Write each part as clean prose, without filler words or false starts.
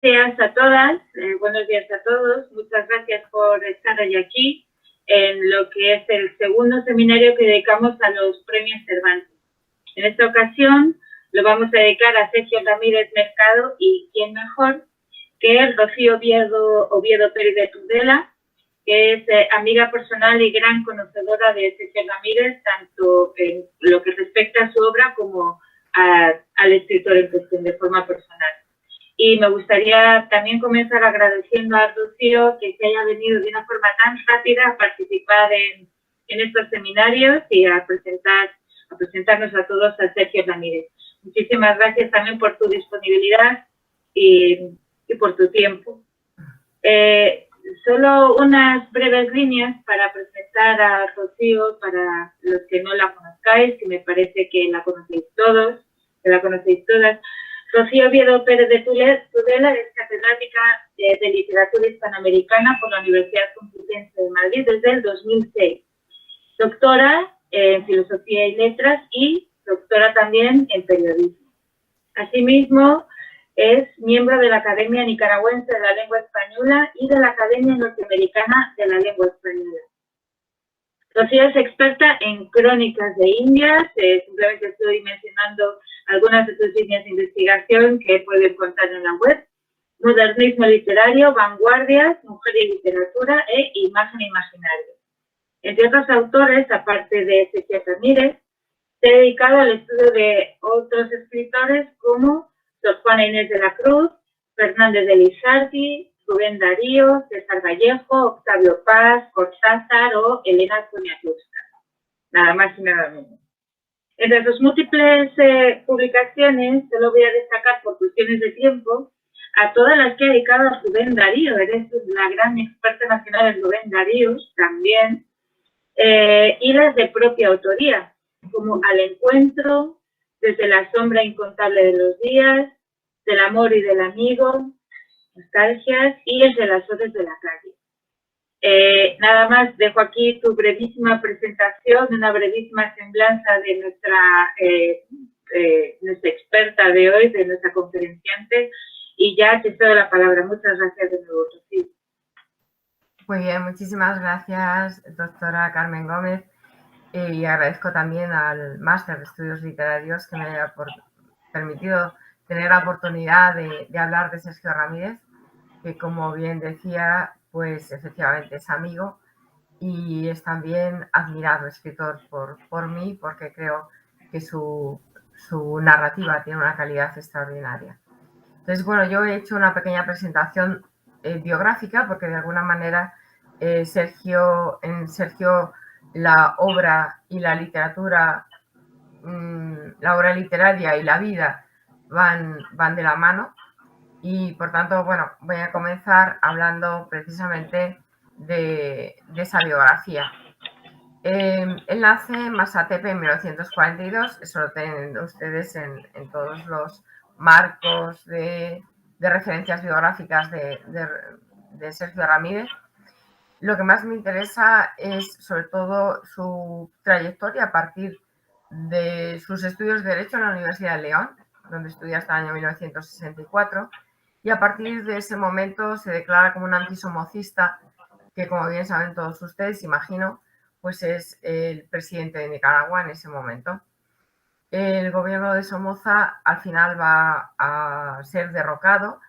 Días a todas, buenos días a todos. Muchas gracias por estar hoy aquí en lo que es el segundo seminario que dedicamos a los premios Cervantes. En esta ocasión lo vamos a dedicar a Sergio Ramírez Mercado y quién mejor que Rocío Oviedo Pérez de Tudela, que es amiga personal y gran conocedora de Sergio Ramírez, tanto en lo que respecta a su obra como al escritor en cuestión de forma personal. Y me gustaría también comenzar agradeciendo a Rocío que se haya venido de una forma tan rápida a participar en estos seminarios y a presentarnos a todos a Sergio Ramírez. Muchísimas gracias también por tu disponibilidad y por tu tiempo. Solo unas breves líneas para presentar a Rocío para los que no la conozcáis, que me parece que la conocéis todos, que la conocéis todas. Rocío Oviedo Pérez de Tudela es catedrática de Literatura Hispanoamericana por la Universidad Complutense de Madrid desde el 2006. Doctora en Filosofía y Letras y doctora también en Periodismo. Asimismo, es miembro de la Academia Nicaragüense de la Lengua Española y de la Academia Norteamericana de la Lengua Española. Rocío es experta en crónicas de Indias, simplemente estoy mencionando algunas de sus líneas de investigación que pueden encontrar en la web: modernismo literario, vanguardias, mujer y literatura e imagen imaginaria. Entre otros autores, aparte de Sergio Ramírez, se ha dedicado al estudio de otros escritores como Sor Juana Inés de la Cruz, Fernández de Lizardi, Rubén Darío, César Vallejo, Octavio Paz, Cortázar o Elena Poniatowska. Nada más y nada menos. Entre sus múltiples publicaciones, solo voy a destacar por cuestiones de tiempo a todas las que ha dedicado a Rubén Darío. Eres la gran experta nacional en Rubén Darío también, y las de propia autoría, como Al encuentro, Desde la sombra incontable de los días, Del amor y del amigo, Nostalgias y Entre las horas de la calle. Nada más, dejo aquí tu brevísima presentación, una brevísima semblanza de nuestra experta de hoy, de nuestra conferenciante, y ya te cedo la palabra. Muchas gracias de nuevo, Rocío. Muy bien, muchísimas gracias, doctora Carmen Gómez, y agradezco también al Máster de Estudios Literarios que me haya permitido tener la oportunidad de hablar de Sergio Ramírez, que, como bien decía, pues efectivamente es amigo y es también admirado escritor por mí, porque creo que su narrativa tiene una calidad extraordinaria. Entonces, bueno, yo he hecho una pequeña presentación biográfica, porque de alguna manera Sergio la obra y la literatura, la obra literaria y la vida van de la mano, y por tanto, bueno, voy a comenzar hablando precisamente de esa biografía. Él nace en Masatepe en 1942, eso lo tienen ustedes en todos los marcos de referencias biográficas de Sergio Ramírez. Lo que más me interesa es sobre todo su trayectoria a partir de sus estudios de Derecho en la Universidad de León, donde estudia hasta el año 1964, y a partir de ese momento se declara como un antisomocista, que, como bien saben todos ustedes, imagino, pues es el presidente de Nicaragua en ese momento. El gobierno de Somoza al final va a ser derrocado.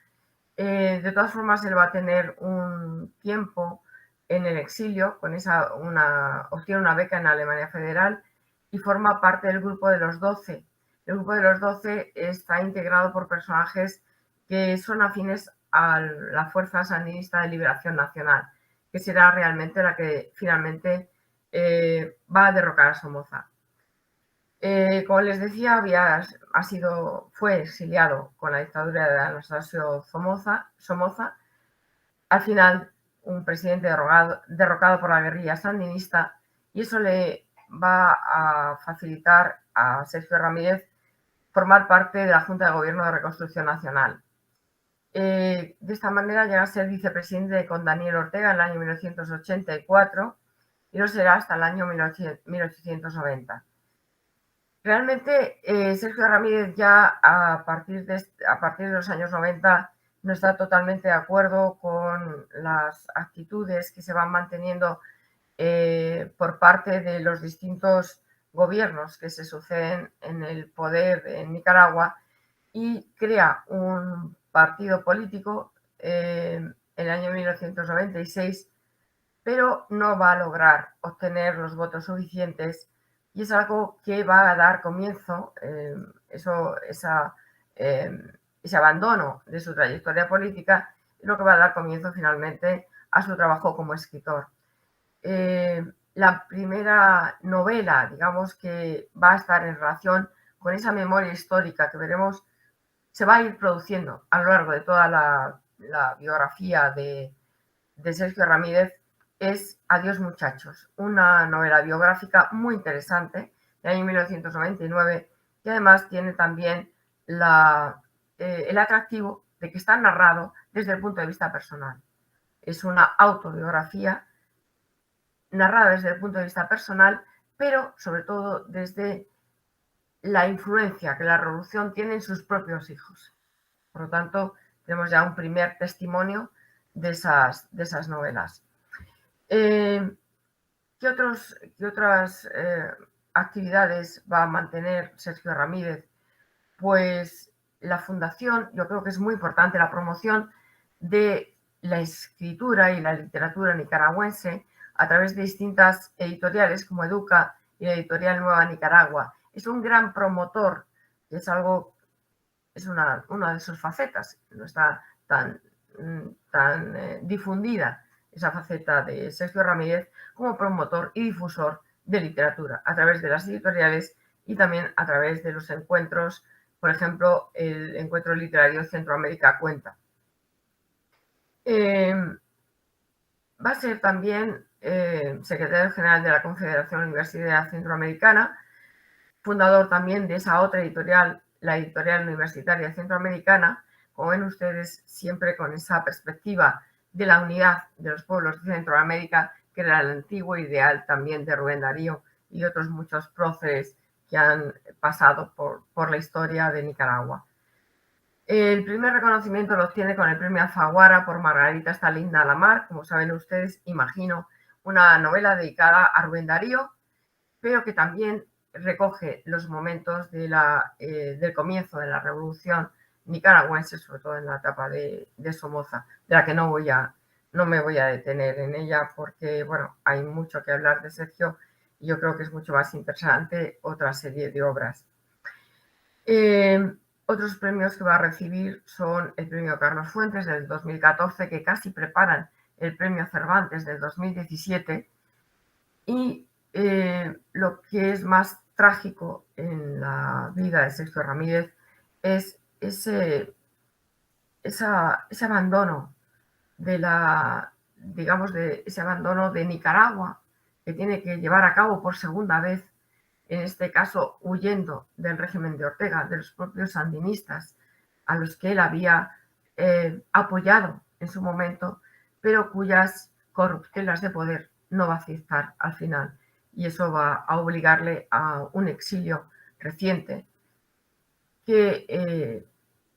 De todas formas, él va a tener un tiempo en el exilio, obtiene una beca en Alemania Federal y forma parte del Grupo de los 12. El Grupo de los 12 está integrado por personajes que son afines a la Fuerza Sandinista de Liberación Nacional, que será realmente la que finalmente va a derrocar a Somoza. Como les decía, fue exiliado con la dictadura de Anastasio Somoza. Al final, un presidente derrocado por la guerrilla sandinista, y eso le va a facilitar a Sergio Ramírez formar parte de la Junta de Gobierno de Reconstrucción Nacional. De esta manera llega a ser vicepresidente con Daniel Ortega en el año 1984 y no será hasta el año 1890. Realmente Sergio Ramírez ya a partir de los años 90 no está totalmente de acuerdo con las actitudes que se van manteniendo por parte de los distintos gobiernos que se suceden en el poder en Nicaragua y crea un partido político en el año 1996, pero no va a lograr obtener los votos suficientes y es algo que va a dar comienzo, ese abandono de su trayectoria política, es lo que va a dar comienzo finalmente a su trabajo como escritor. La primera novela, digamos, que va a estar en relación con esa memoria histórica que veremos, se va a ir produciendo a lo largo de toda la biografía de Sergio Ramírez, es Adiós muchachos, una novela biográfica muy interesante del año 1999 que además tiene también el atractivo de que está narrado desde el punto de vista personal. Es una autobiografía narrada desde el punto de vista personal, pero sobre todo desde la influencia que la revolución tiene en sus propios hijos. Por lo tanto, tenemos ya un primer testimonio de esas novelas. ¿Qué otras actividades va a mantener Sergio Ramírez? Pues la fundación, yo creo que es muy importante, la promoción de la escritura y la literatura nicaragüense a través de distintas editoriales como Educa y la editorial Nueva Nicaragua. Es un gran promotor, que es una de sus facetas, no está tan difundida esa faceta de Sergio Ramírez como promotor y difusor de literatura a través de las editoriales y también a través de los encuentros, por ejemplo, el Encuentro Literario Centroamérica Cuenta. Va a ser también secretario general de la Confederación Universitaria Centroamericana, fundador también de esa otra editorial, la Editorial Universitaria Centroamericana, como ven ustedes, siempre con esa perspectiva de la unidad de los pueblos de Centroamérica, que era el antiguo ideal también de Rubén Darío y otros muchos próceres que han pasado por la historia de Nicaragua. El primer reconocimiento lo obtiene con el premio Alfaguara por Margarita está linda a la mar, como saben ustedes, imagino, una novela dedicada a Rubén Darío, pero que también recoge los momentos del comienzo de la revolución nicaragüense, sobre todo en la etapa de Somoza, de la que no me voy a detener en ella porque, bueno, hay mucho que hablar de Sergio y yo creo que es mucho más interesante otra serie de obras. Otros premios que va a recibir son el premio Carlos Fuentes del 2014, que casi preparan el premio Cervantes del 2017, y lo que es más trágico en la vida de Sergio Ramírez es ese abandono ese abandono de Nicaragua que tiene que llevar a cabo por segunda vez, en este caso huyendo del régimen de Ortega, de los propios sandinistas a los que él había apoyado en su momento, pero cuyas corruptelas de poder no va a aceptar al final, y eso va a obligarle a un exilio reciente que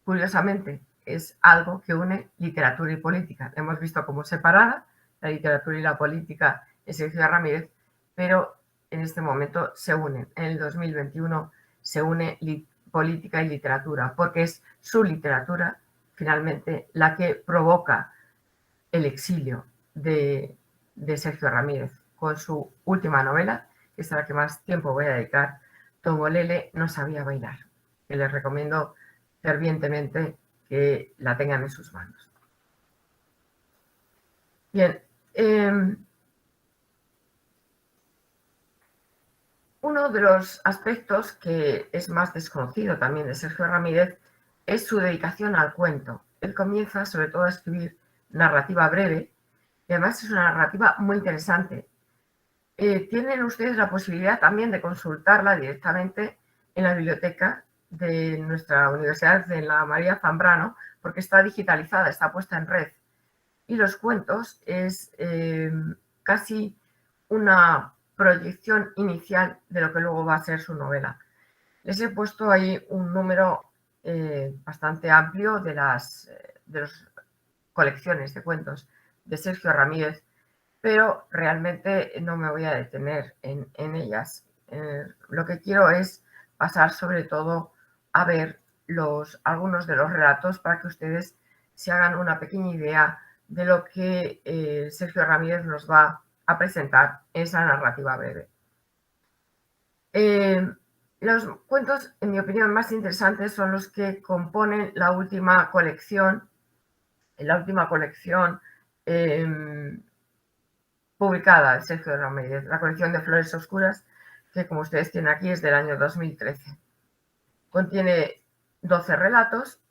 curiosamente es algo que une literatura y política. Hemos visto como separada la literatura y la política en Sergio Ramírez, pero en este momento se unen. En el 2021 se une política y literatura, porque es su literatura finalmente la que provoca el exilio de Sergio Ramírez con su última novela, que es a la que más tiempo voy a dedicar, Tongolele no sabía bailar, que les recomiendo fervientemente que la tengan en sus manos. Bien, uno de los aspectos que es más desconocido también de Sergio Ramírez es su dedicación al cuento. Él comienza sobre todo a escribir narrativa breve y además es una narrativa muy interesante. Tienen ustedes la posibilidad también de consultarla directamente en la biblioteca de nuestra universidad de la María Zambrano, porque está digitalizada, está puesta en red. Y los cuentos es casi una proyección inicial de lo que luego va a ser su novela. Les he puesto ahí un número bastante amplio de las de las colecciones de cuentos de Sergio Ramírez, pero realmente no me voy a detener en ellas. Lo que quiero es pasar sobre todo a ver algunos de los relatos para que ustedes se hagan una pequeña idea de lo que Sergio Ramírez nos va a presentar en esa narrativa breve. Los cuentos, en mi opinión, más interesantes son los que componen la última colección publicada de Sergio Ramírez, la colección de Flores Oscuras, que como ustedes tienen aquí es del año 2013. Contiene 12 relatos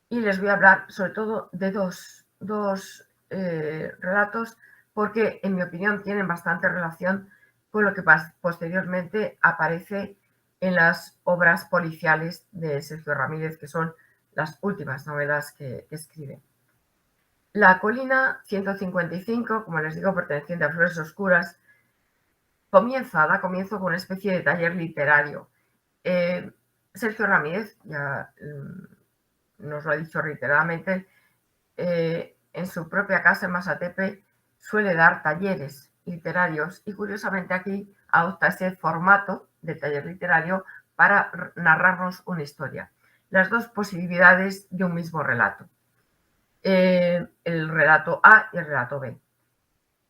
y les voy a hablar sobre todo de dos relatos porque en mi opinión tienen bastante relación con lo que posteriormente aparece en las obras policiales de Sergio Ramírez, que son las últimas novelas que escribe. La colina 155, como les digo, perteneciente a Flores Oscuras, da comienzo con una especie de taller literario. Sergio Ramírez, ya nos lo ha dicho reiteradamente, en su propia casa en Masatepe suele dar talleres literarios y curiosamente aquí adopta ese formato de taller literario para narrarnos una historia. Las dos posibilidades de un mismo relato. El relato A y el relato B.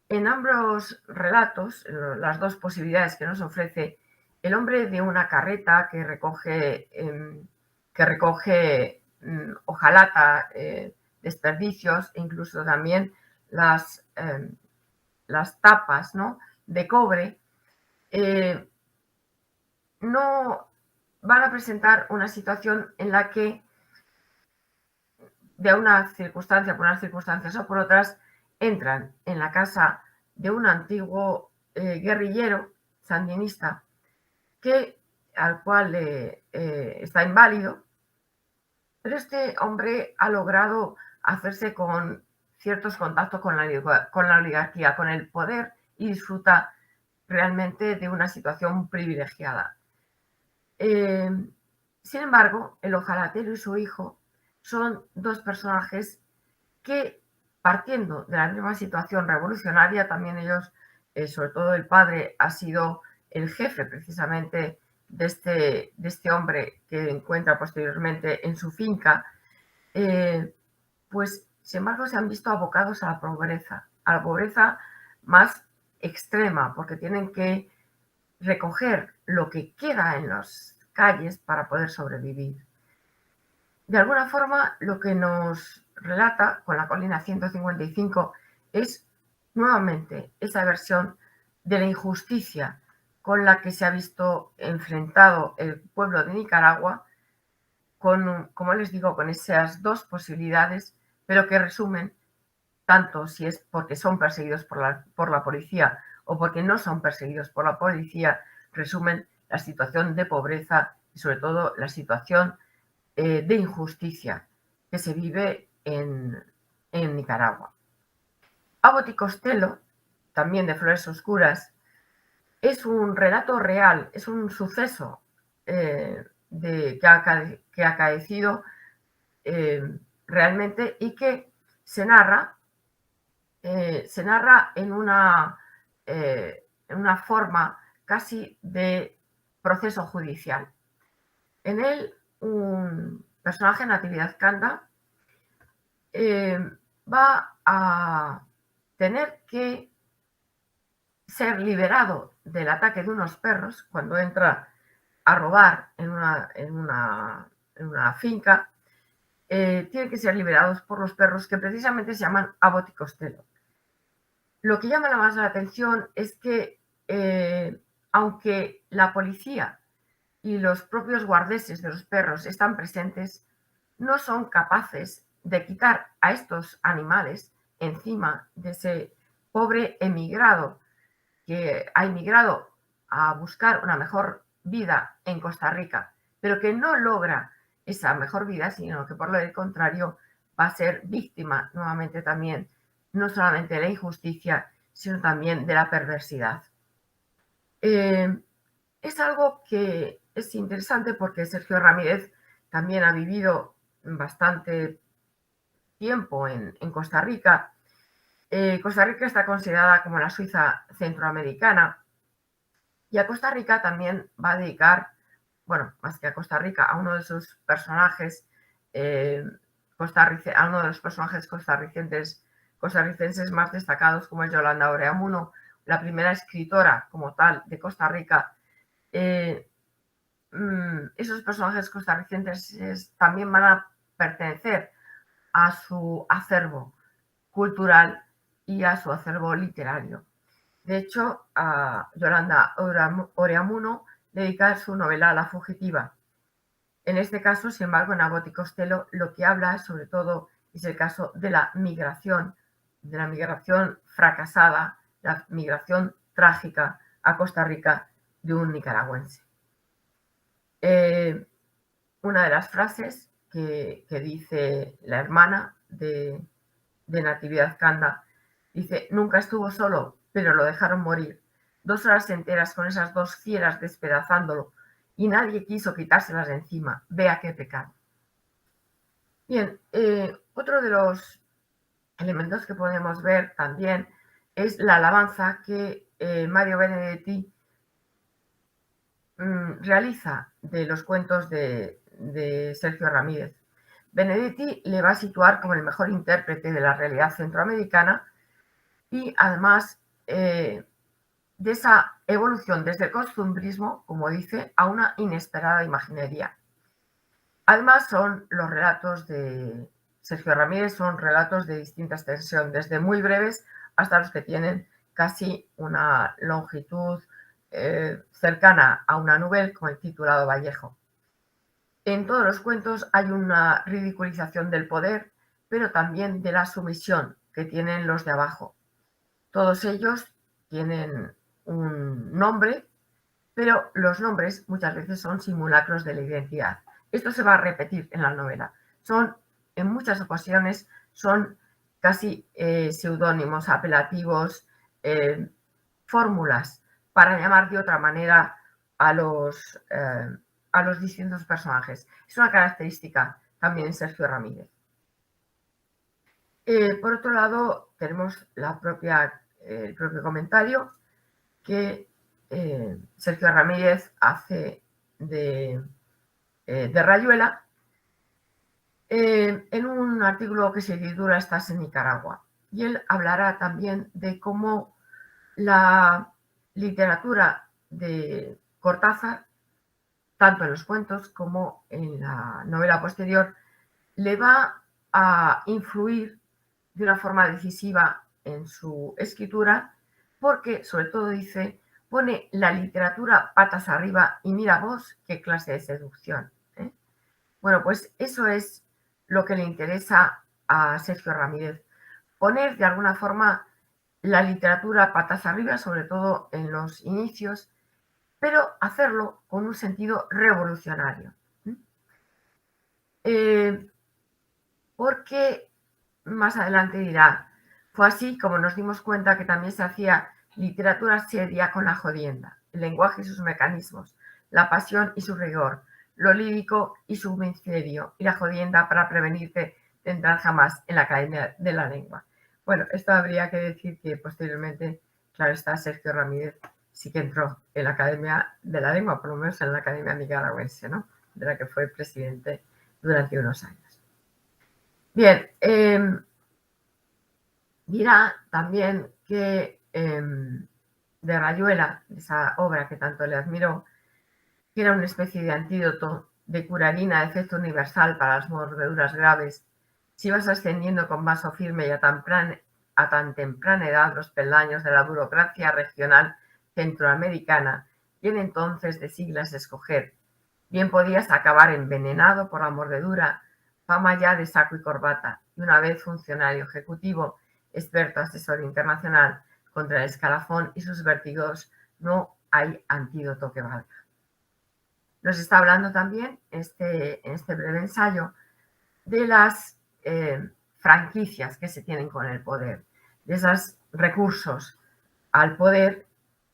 En ambos relatos, las dos posibilidades que nos ofrece, el hombre de una carreta que recoge hojalata, desperdicios e incluso también las tapas, ¿no?, de cobre, no van a presentar una situación en la que de una circunstancia, por unas circunstancias o por otras, entran en la casa de un antiguo guerrillero sandinista al cual está inválido, pero este hombre ha logrado hacerse con ciertos contactos con la oligarquía, con el poder, y disfruta realmente de una situación privilegiada. Sin embargo, el hojalatero y su hijo son dos personajes que, partiendo de la misma situación revolucionaria, también ellos, sobre todo el padre, ha sido el jefe precisamente de este hombre que encuentra posteriormente en su finca, pues sin embargo se han visto abocados a la pobreza más extrema, porque tienen que recoger lo que queda en las calles para poder sobrevivir. De alguna forma, lo que nos relata con la colina 155 es nuevamente esa versión de la injusticia con la que se ha visto enfrentado el pueblo de Nicaragua, como les digo, con esas dos posibilidades, pero que resumen, tanto si es porque son perseguidos por la policía o porque no son perseguidos por la policía, resumen la situación de pobreza y sobre todo la situación de injusticia que se vive en Nicaragua. Abbott y Costello, también de Flores Oscuras, es un relato real, es un suceso que ha acaecido realmente y que se narra en una forma casi de proceso judicial. En él, un personaje, Natividad Canda, va a tener que ser liberado del ataque de unos perros cuando entra a robar en una finca. Tiene que ser liberados por los perros que precisamente se llaman Abbott y Costello. Lo que llama más la atención es que aunque la policía y los propios guardeses de los perros están presentes, no son capaces de quitar a estos animales encima de ese pobre emigrado que ha emigrado a buscar una mejor vida en Costa Rica, pero que no logra esa mejor vida, sino que por lo contrario va a ser víctima nuevamente también, no solamente de la injusticia, sino también de la perversidad. Es algo que es interesante porque Sergio Ramírez también ha vivido bastante tiempo en Costa Rica. Costa Rica está considerada como la Suiza centroamericana, y a Costa Rica también va a dedicar, bueno, más que a Costa Rica, a uno de sus personajes a uno de los personajes costarricenses más destacados, como es Yolanda Oreamuno, la primera escritora como tal de Costa Rica. Esos personajes costarricenses también van a pertenecer a su acervo cultural y a su acervo literario. De hecho, a Yolanda Oreamuno le dedica su novela La fugitiva. En este caso, sin embargo, en Abbott y Costello lo que habla sobre todo es el caso de la migración fracasada, la migración trágica a Costa Rica de un nicaragüense. Una de las frases que dice la hermana de Natividad Canda, dice: nunca estuvo solo, pero lo dejaron morir. 2 horas enteras con esas 2 fieras despedazándolo, y nadie quiso quitárselas de encima. Vea qué pecado. Bien, otro de los elementos que podemos ver también es la alabanza que Mario Benedetti realiza de los cuentos de Sergio Ramírez. Benedetti le va a situar como el mejor intérprete de la realidad centroamericana, y además de esa evolución desde el costumbrismo, como dice, a una inesperada imaginería. Además, los relatos de Sergio Ramírez son relatos de distinta extensión, desde muy breves hasta los que tienen casi una longitud cercana a una novela, como el titulado Vallejo. En todos los cuentos hay una ridiculización del poder, pero también de la sumisión que tienen los de abajo. Todos ellos tienen un nombre, pero los nombres muchas veces son simulacros de la identidad. Esto se va a repetir en la novela. En muchas ocasiones, son casi seudónimos, apelativos, fórmulas para llamar de otra manera a los distintos personajes. Es una característica también en Sergio Ramírez. Por otro lado, tenemos el propio comentario que Sergio Ramírez hace de Rayuela en un artículo que se titula Estás en Nicaragua. Y él hablará también de cómo la literatura de Cortázar, tanto en los cuentos como en la novela posterior, le va a influir de una forma decisiva en su escritura, porque, sobre todo, dice, pone la literatura patas arriba y mira vos qué clase de seducción. Bueno, pues eso es lo que le interesa a Sergio Ramírez, poner de alguna forma la literatura patas arriba, sobre todo en los inicios, pero hacerlo con un sentido revolucionario. Porque más adelante dirá: fue así como nos dimos cuenta que también se hacía literatura seria con la jodienda, el lenguaje y sus mecanismos, la pasión y su rigor, lo lírico y su misterio, y la jodienda para prevenirte de entrar jamás en la Academia de la Lengua. Bueno, esto habría que decir que posteriormente, claro está, Sergio Ramírez sí que entró en la Academia de la Lengua, por lo menos en la Academia Nicaragüense, ¿no?, de la que fue presidente durante unos años. Bien, dirá también que de Rayuela, esa obra que tanto le admiró, que era una especie de antídoto, de curarina de efecto universal para las mordeduras graves, si vas ascendiendo con vaso firme y a tan temprana edad los peldaños de la burocracia regional centroamericana, bien entonces de siglas escoger, bien podías acabar envenenado por la mordedura, fama ya de saco y corbata, y una vez funcionario ejecutivo, experto asesor internacional, contra el escalafón y sus vértigos no hay antídoto que valga. Nos está hablando también en este breve ensayo de las franquicias que se tienen con el poder, de esos recursos al poder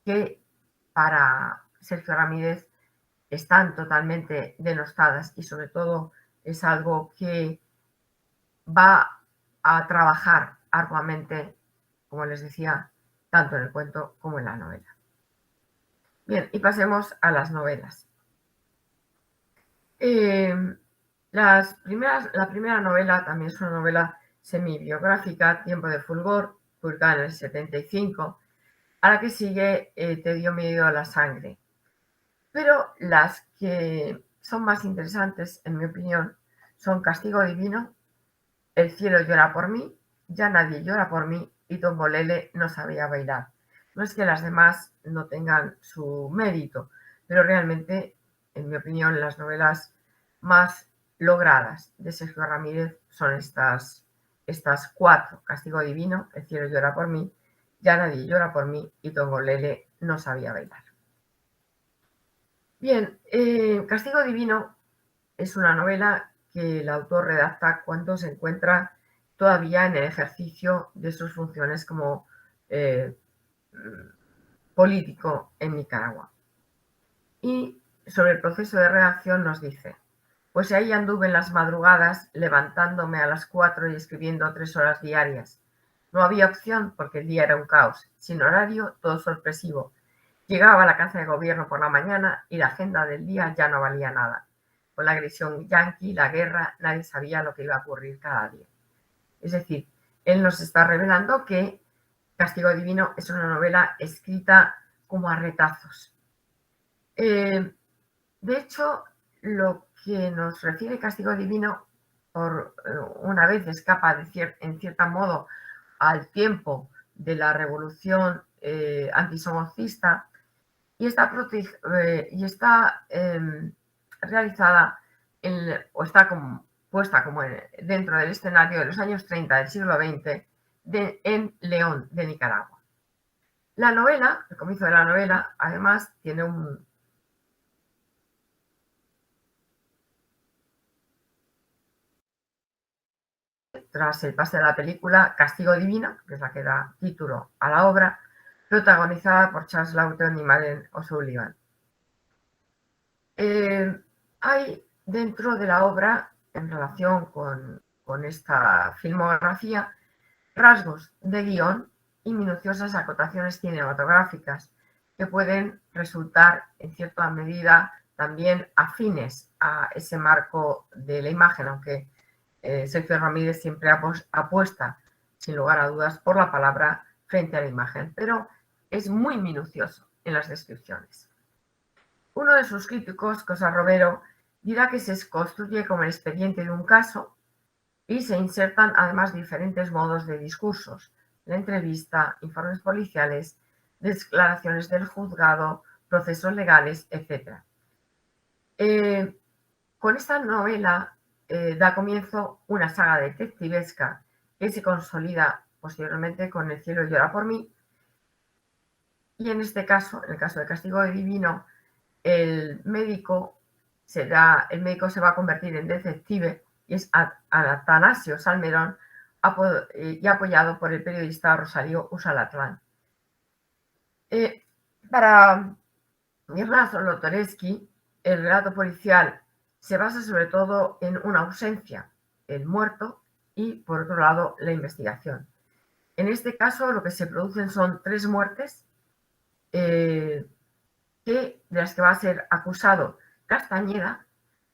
que para Sergio Ramírez están totalmente denostadas, y sobre todo es algo que va a trabajar arduamente, como les decía, tanto en el cuento como en la novela. Bien, y pasemos a las novelas. La primera novela también es una novela semi-biográfica, Tiempo de fulgor, publicada en el 75, a la que sigue Te dio miedo a la sangre. Pero las que son más interesantes, en mi opinión, son Castigo divino, El cielo llora por mí, Ya nadie llora por mí y Tombolele no sabía bailar. No es que las demás no tengan su mérito, pero realmente, en mi opinión, las novelas más logradas de Sergio Ramírez son estas cuatro: Castigo divino, El cielo llora por mí, Ya nadie llora por mí y Tombolele no sabía bailar. Bien, Castigo divino es una novela que el autor redacta cuando se encuentra todavía en el ejercicio de sus funciones como político en Nicaragua. Y sobre el proceso de redacción nos dice: pues ahí anduve en las madrugadas levantándome a las 4 y escribiendo 3 horas diarias. No había opción porque el día era un caos, sin horario, todo sorpresivo. Llegaba la casa de gobierno por la mañana y la agenda del día ya no valía nada. Con la agresión yanqui, la guerra, nadie sabía lo que iba a ocurrir cada día. Es decir, él nos está revelando que Castigo divino es una novela escrita como a retazos. De hecho, lo que nos refiere Castigo divino, por una vez escapa en cierto modo al tiempo de la revolución antisomocista, y está realizada o está puesta como dentro del escenario de los años 30 del siglo XX en León, de Nicaragua. La novela, el comienzo de la novela, además, tiene tras el pase de la película Castigo divino, que es la que da título a la obra, protagonizada por Charles Laughton y Maren O'Sullivan. Hay dentro de la obra, en relación con esta filmografía, rasgos de guión y minuciosas acotaciones cinematográficas que pueden resultar en cierta medida también afines a ese marco de la imagen, aunque Sergio Ramírez siempre apuesta, sin lugar a dudas, por la palabra frente a la imagen, pero es muy minucioso en las descripciones. Uno de sus críticos, Cosa Romero, dirá que se construye como el expediente de un caso y se insertan además diferentes modos de discursos: la entrevista, informes policiales, declaraciones del juzgado, procesos legales, etc. Con esta novela da comienzo una saga detectivesca que se consolida posteriormente con El cielo llora por mí, y en este caso, en el caso de Castigo divino, el médico se va a convertir en detective y es Atanasio Salmerón, y apoyado por el periodista Rosario Usalatlán. Para Mirna Zolotoreski, el relato policial se basa sobre todo en una ausencia, el muerto, y por otro lado la investigación. En este caso lo que se producen son 3 muertes de las que va a ser acusado Castañeda.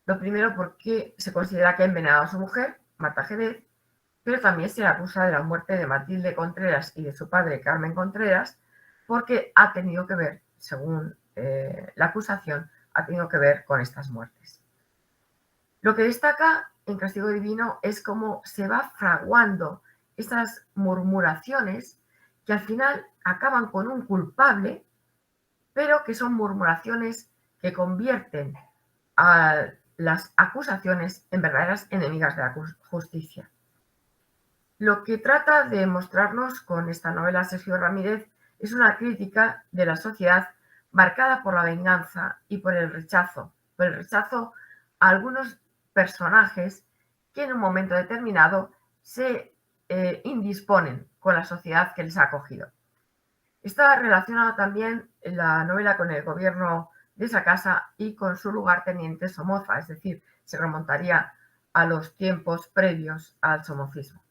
Lo primero, porque se considera que ha envenenado a su mujer, Marta Jerez, pero también se le acusa de la muerte de Matilde Contreras y de su padre, Carmen Contreras, porque ha tenido que ver, según la acusación, ha tenido que ver con estas muertes. Lo que destaca en Castigo divino es cómo se va fraguando esas murmuraciones que al final acaban con un culpable, pero que son murmuraciones que convierten a las acusaciones en verdaderas enemigas de la justicia. Lo que trata de mostrarnos con esta novela Sergio Ramírez es una crítica de la sociedad marcada por la venganza y por el rechazo a algunos personajes que en un momento determinado se indisponen con la sociedad que les ha acogido. Está relacionada también la novela con el gobierno de esa casa y con su lugarteniente Somoza, es decir, se remontaría a los tiempos previos al somocismo.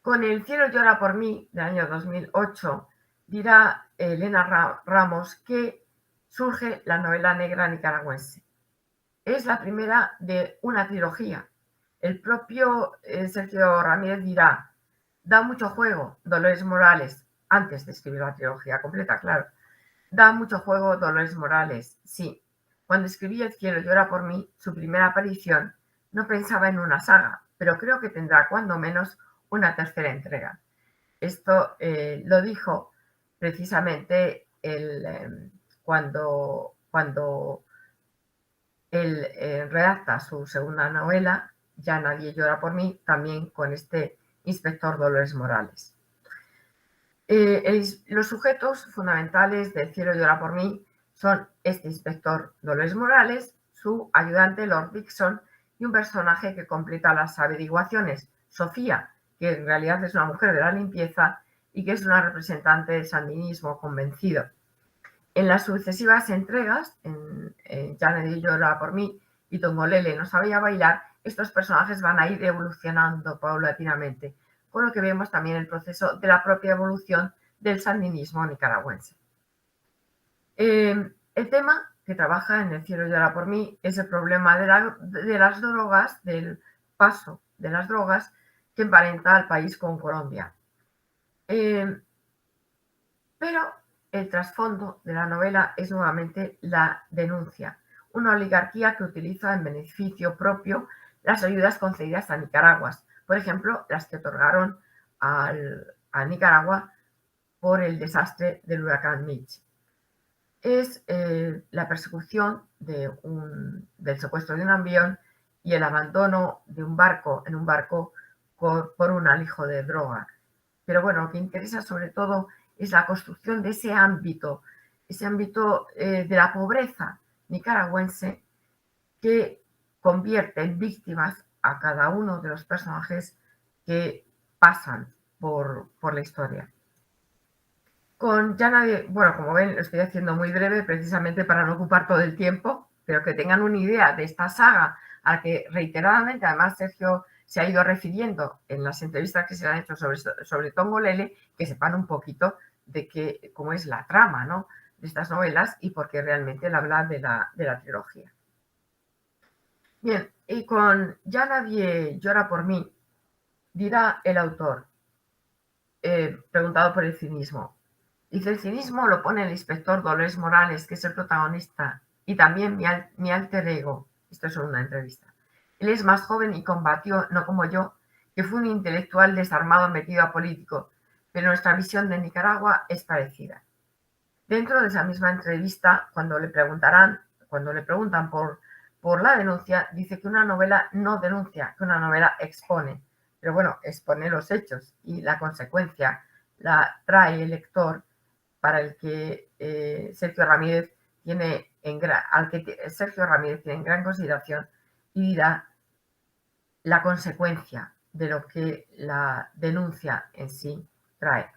Con El cielo llora por mí, del año 2008, dirá Elena Ramos que surge la novela negra nicaragüense. Es la primera de una trilogía. El propio Sergio Ramírez dirá, da mucho juego Dolores Morales, antes de escribir la trilogía completa, claro. Da mucho juego Dolores Morales, sí. Cuando escribí El cielo llora por mí, su primera aparición, no pensaba en una saga, pero creo que tendrá cuando menos una tercera entrega. Esto lo dijo precisamente cuando él redacta su segunda novela, Ya nadie llora por mí, también con este inspector Dolores Morales. Los sujetos fundamentales del cielo llora por mí son este inspector Dolores Morales, su ayudante Lord Dixon y un personaje que completa las averiguaciones, Sofía, que en realidad es una mujer de la limpieza y que es una representante del sandinismo convencido. En las sucesivas entregas, en Ya nadie llora por mí y Tongolele no sabía bailar, estos personajes van a ir evolucionando paulatinamente, con lo que vemos también el proceso de la propia evolución del sandinismo nicaragüense. El tema que trabaja en El cielo llora por mí es el problema de las drogas, del paso de las drogas que emparenta al país con Colombia. Pero el trasfondo de la novela es nuevamente la denuncia, una oligarquía que utiliza en beneficio propio las ayudas concedidas a Nicaragua, por ejemplo, las que otorgaron a Nicaragua por el desastre del huracán Mitch. Es la persecución del secuestro de un avión y el abandono de un barco por un alijo de droga. Pero bueno, lo que interesa sobre todo es la construcción de ese ámbito de la pobreza nicaragüense que convierte en víctimas a cada uno de los personajes que pasan por la historia. Con Ya nadie, bueno, como ven, lo estoy haciendo muy breve precisamente para no ocupar todo el tiempo, pero que tengan una idea de esta saga a la que reiteradamente, además Sergio se ha ido refiriendo en las entrevistas que se han hecho sobre Tongolele, que sepan un poquito de cómo es la trama, ¿no?, de estas novelas y por qué realmente él habla de la trilogía. Bien, y con Ya nadie llora por mí, dirá el autor, preguntado por el cinismo. Dice, el cinismo lo pone el inspector Dolores Morales, que es el protagonista, y también mi alter ego. Esto es una entrevista. Él es más joven y combatió, no como yo, que fue un intelectual desarmado metido a político, pero nuestra visión de Nicaragua es parecida. Dentro de esa misma entrevista, cuando le preguntan por la denuncia, dice que una novela no denuncia, que una novela expone. Pero bueno, expone los hechos y la consecuencia la trae el lector, para el que Sergio Ramírez tiene en gran consideración, y dirá la consecuencia de lo que la denuncia en sí trae.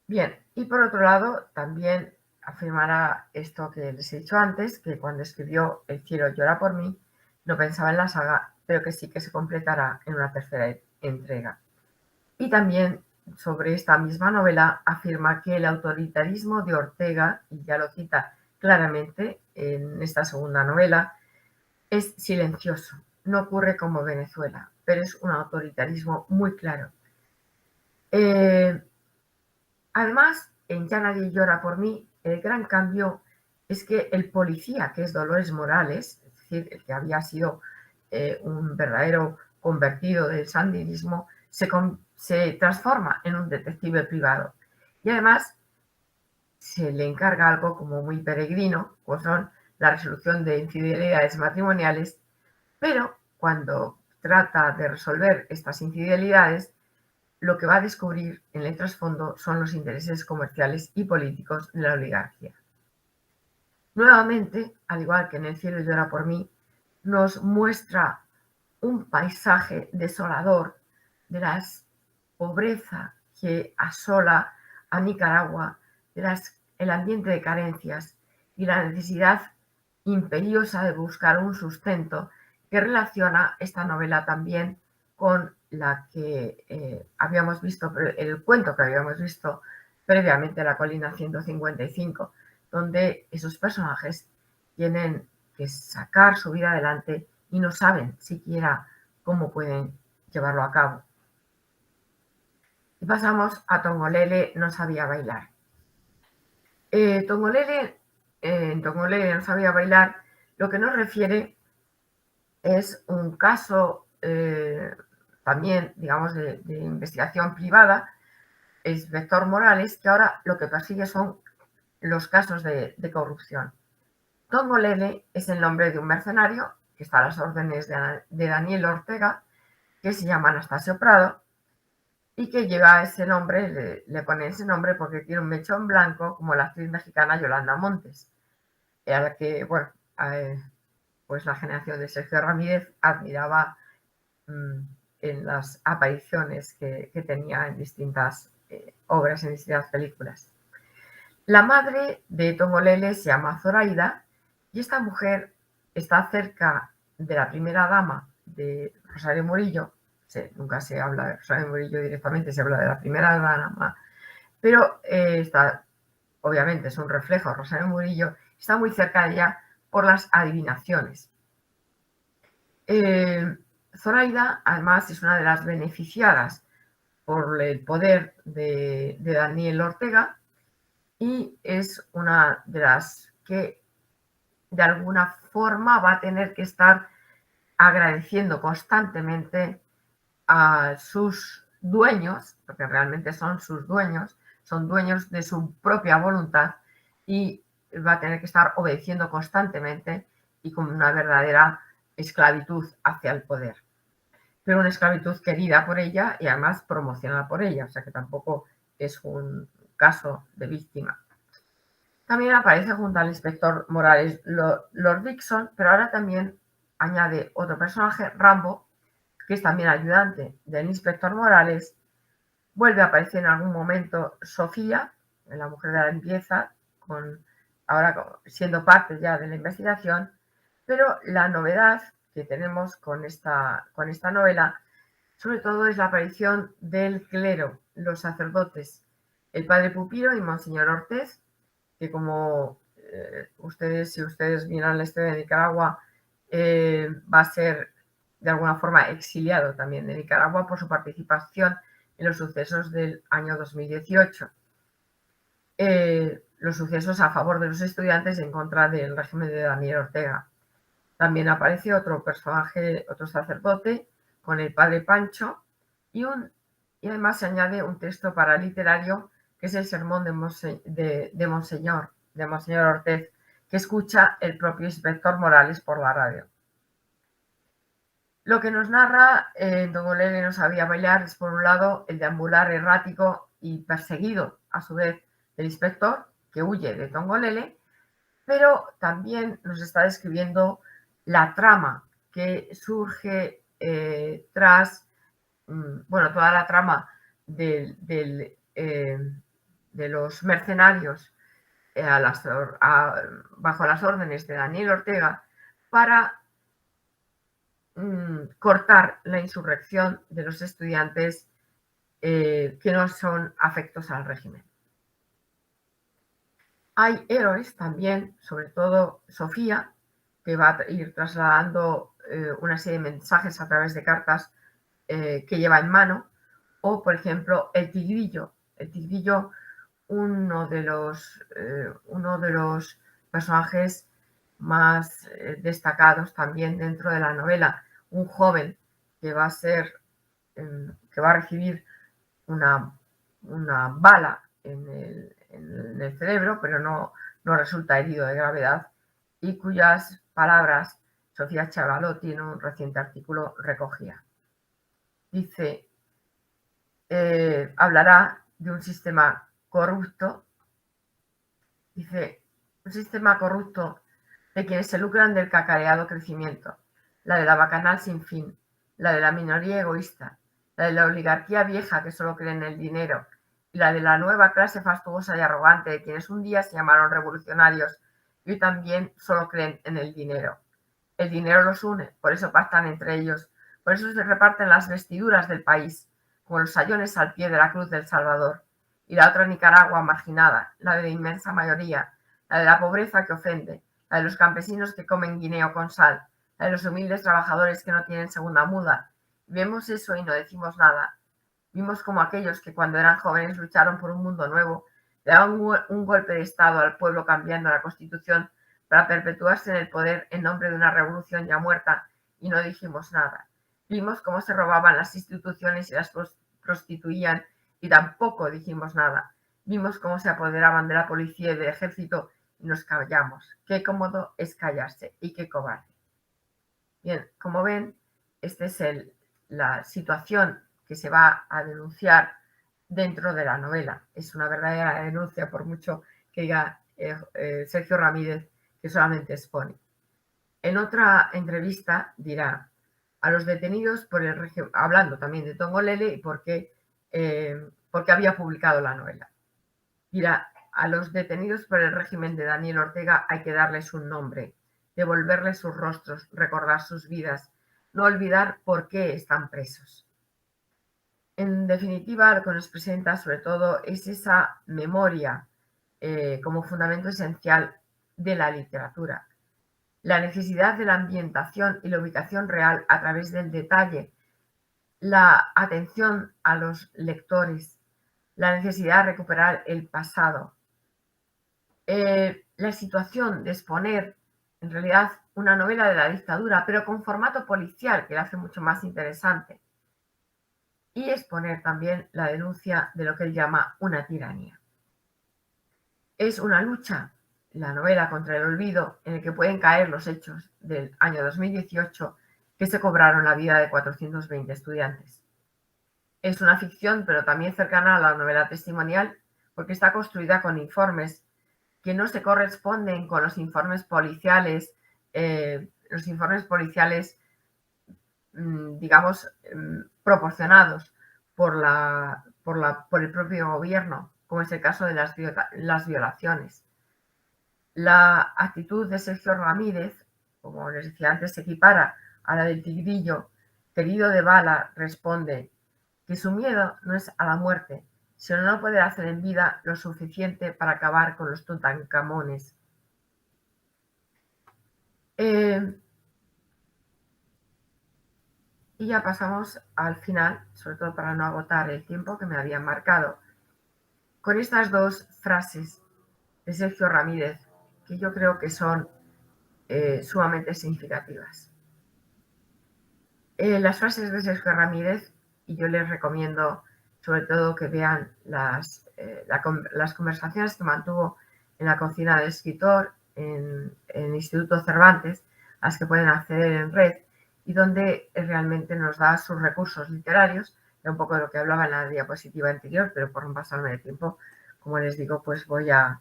Bien, y por otro lado, también afirmará esto que les he dicho antes, que cuando escribió El cielo llora por mí, no pensaba en la saga, pero que sí que se completará en una tercera entrega. Y también sobre esta misma novela afirma que el autoritarismo de Ortega, y ya lo cita claramente en esta segunda novela, es silencioso, no ocurre como Venezuela, pero es un autoritarismo muy claro. Además, en Ya nadie llora por mí, el gran cambio es que el policía, que es Dolores Morales, es decir, el que había sido un verdadero convertido del sandinismo, se transforma en un detective privado. Y además se le encarga algo como muy peregrino, como son la resolución de infidelidades matrimoniales, pero cuando trata de resolver estas infidelidades, lo que va a descubrir en el trasfondo son los intereses comerciales y políticos de la oligarquía. Nuevamente, al igual que en El cielo llora por mí, nos muestra un paisaje desolador de la pobreza que asola a Nicaragua, el ambiente de carencias y la necesidad imperiosa de buscar un sustento que relaciona esta novela también con la que habíamos visto, el cuento que habíamos visto previamente, La colina 155, donde esos personajes tienen que sacar su vida adelante y no saben siquiera cómo pueden llevarlo a cabo. Y pasamos a Tongolele no sabía bailar. Tongolele no sabía bailar, lo que nos refiere es un caso también, digamos, de investigación privada, el inspector Morales, que ahora lo que persigue son los casos de corrupción. Tongolele es el nombre de un mercenario que está a las órdenes de Daniel Ortega, que se llama Anastasio Prado, y que lleva ese nombre, le pone ese nombre porque tiene un mechón blanco como la actriz mexicana Yolanda Montes, a la que, bueno, pues la generación de Sergio Ramírez admiraba en las apariciones que tenía en distintas obras, en distintas películas. La madre de Tongolele se llama Zoraida y esta mujer está cerca de la primera dama de Rosario Murillo. Nunca se habla de Rosario Murillo directamente, se habla de la primera dama, pero obviamente es un reflejo de Rosario Murillo, está muy cerca de ella por las adivinaciones. Zoraida, además, es una de las beneficiadas por el poder de Daniel Ortega y es una de las que de alguna forma va a tener que estar agradeciendo constantemente a sus dueños, porque realmente son sus dueños, son dueños de su propia voluntad y va a tener que estar obedeciendo constantemente y con una verdadera esclavitud hacia el poder. Pero una esclavitud querida por ella y además promocionada por ella, o sea que tampoco es un caso de víctima. También aparece junto al inspector Morales Lord Dixon, pero ahora también añade otro personaje, Rambo, que es también ayudante del inspector Morales. Vuelve a aparecer en algún momento Sofía, la mujer de la limpieza, ahora siendo parte ya de la investigación, pero la novedad que tenemos con esta novela, sobre todo, es la aparición del clero, los sacerdotes, el padre Pupilo y Monseñor Ortez, que como si ustedes miran la historia de Nicaragua, va a ser de alguna forma exiliado también de Nicaragua por su participación en los sucesos del año 2018. Los sucesos a favor de los estudiantes y en contra del régimen de Daniel Ortega. También aparece otro personaje, otro sacerdote, con el padre Pancho, y además se añade un texto paraliterario que es el sermón de Monseñor Ortez, que escucha el propio inspector Morales por la radio. Lo que nos narra Tongolele no sabía bailar es, por un lado, el deambular errático y perseguido, a su vez, del inspector, que huye de Tongolele, pero también nos está describiendo la trama que surge tras, toda la trama de los mercenarios bajo las órdenes de Daniel Ortega para cortar la insurrección de los estudiantes que no son afectos al régimen. Hay héroes también, sobre todo Sofía, que va a ir trasladando una serie de mensajes a través de cartas que lleva en mano, o por ejemplo el tigrillo. El tigrillo, uno de los personajes más destacados también dentro de la novela, un joven que va a recibir una bala en el cerebro, pero no resulta herido de gravedad, y cuyas palabras Sofía Chavaló en un reciente artículo recogía. Dice, hablará de un sistema corrupto, un sistema corrupto de quienes se lucran del cacareado crecimiento, la de la bacanal sin fin, la de la minoría egoísta, la de la oligarquía vieja que solo cree en el dinero, y la de la nueva clase fastuosa y arrogante de quienes un día se llamaron revolucionarios y hoy también solo creen en el dinero. El dinero los une, por eso pactan entre ellos, por eso se reparten las vestiduras del país, como los sayones al pie de la cruz del Salvador. Y la otra Nicaragua marginada, la de la inmensa mayoría, la de la pobreza que ofende, la de los campesinos que comen guineo con sal, la de los humildes trabajadores que no tienen segunda muda. Vemos eso y no decimos nada. Vimos como aquellos que cuando eran jóvenes lucharon por un mundo nuevo, le daban un golpe de Estado al pueblo cambiando la Constitución para perpetuarse en el poder en nombre de una revolución ya muerta, y no dijimos nada. Vimos cómo se robaban las instituciones y las prostituían, y tampoco dijimos nada. Vimos cómo se apoderaban de la policía y del ejército, y nos callamos. Qué cómodo es callarse, y qué cobarde. Bien, como ven, esta es la situación que se va a denunciar dentro de la novela. Es una verdadera denuncia, por mucho que diga Sergio Ramírez que solamente expone. En otra entrevista dirá a los detenidos por el régimen, hablando también de Tongolele y por qué había publicado la novela. Dirá, a los detenidos por el régimen de Daniel Ortega hay que darles un nombre, devolverles sus rostros, recordar sus vidas, no olvidar por qué están presos. En definitiva, lo que nos presenta sobre todo es esa memoria como fundamento esencial de la literatura. La necesidad de la ambientación y la ubicación real a través del detalle, la atención a los lectores, la necesidad de recuperar el pasado, la situación de exponer en realidad una novela de la dictadura, pero con formato policial, que la hace mucho más interesante, y exponer también la denuncia de lo que él llama una tiranía. Es una lucha, la novela, contra el olvido, en el que pueden caer los hechos del año 2018 que se cobraron la vida de 420 estudiantes. Es una ficción, pero también cercana a la novela testimonial, porque está construida con informes que no se corresponden con los informes policiales, digamos, proporcionados por el propio gobierno, como es el caso de las violaciones. La actitud de Sergio Ramírez, como les decía antes, se equipara a la del tigrillo, que herido de bala responde que su miedo no es a la muerte, sino no poder hacer en vida lo suficiente para acabar con los Tutankamones. Y ya pasamos al final, sobre todo para no agotar el tiempo que me habían marcado, con estas dos frases de Sergio Ramírez, que yo creo que son sumamente significativas. Las frases de Sergio Ramírez, y yo les recomiendo sobre todo que vean las conversaciones que mantuvo en la cocina del escritor, en el Instituto Cervantes, a las que pueden acceder en red, y donde realmente nos da sus recursos literarios, de un poco de lo que hablaba en la diapositiva anterior, pero por no pasarme de tiempo, como les digo, pues voy a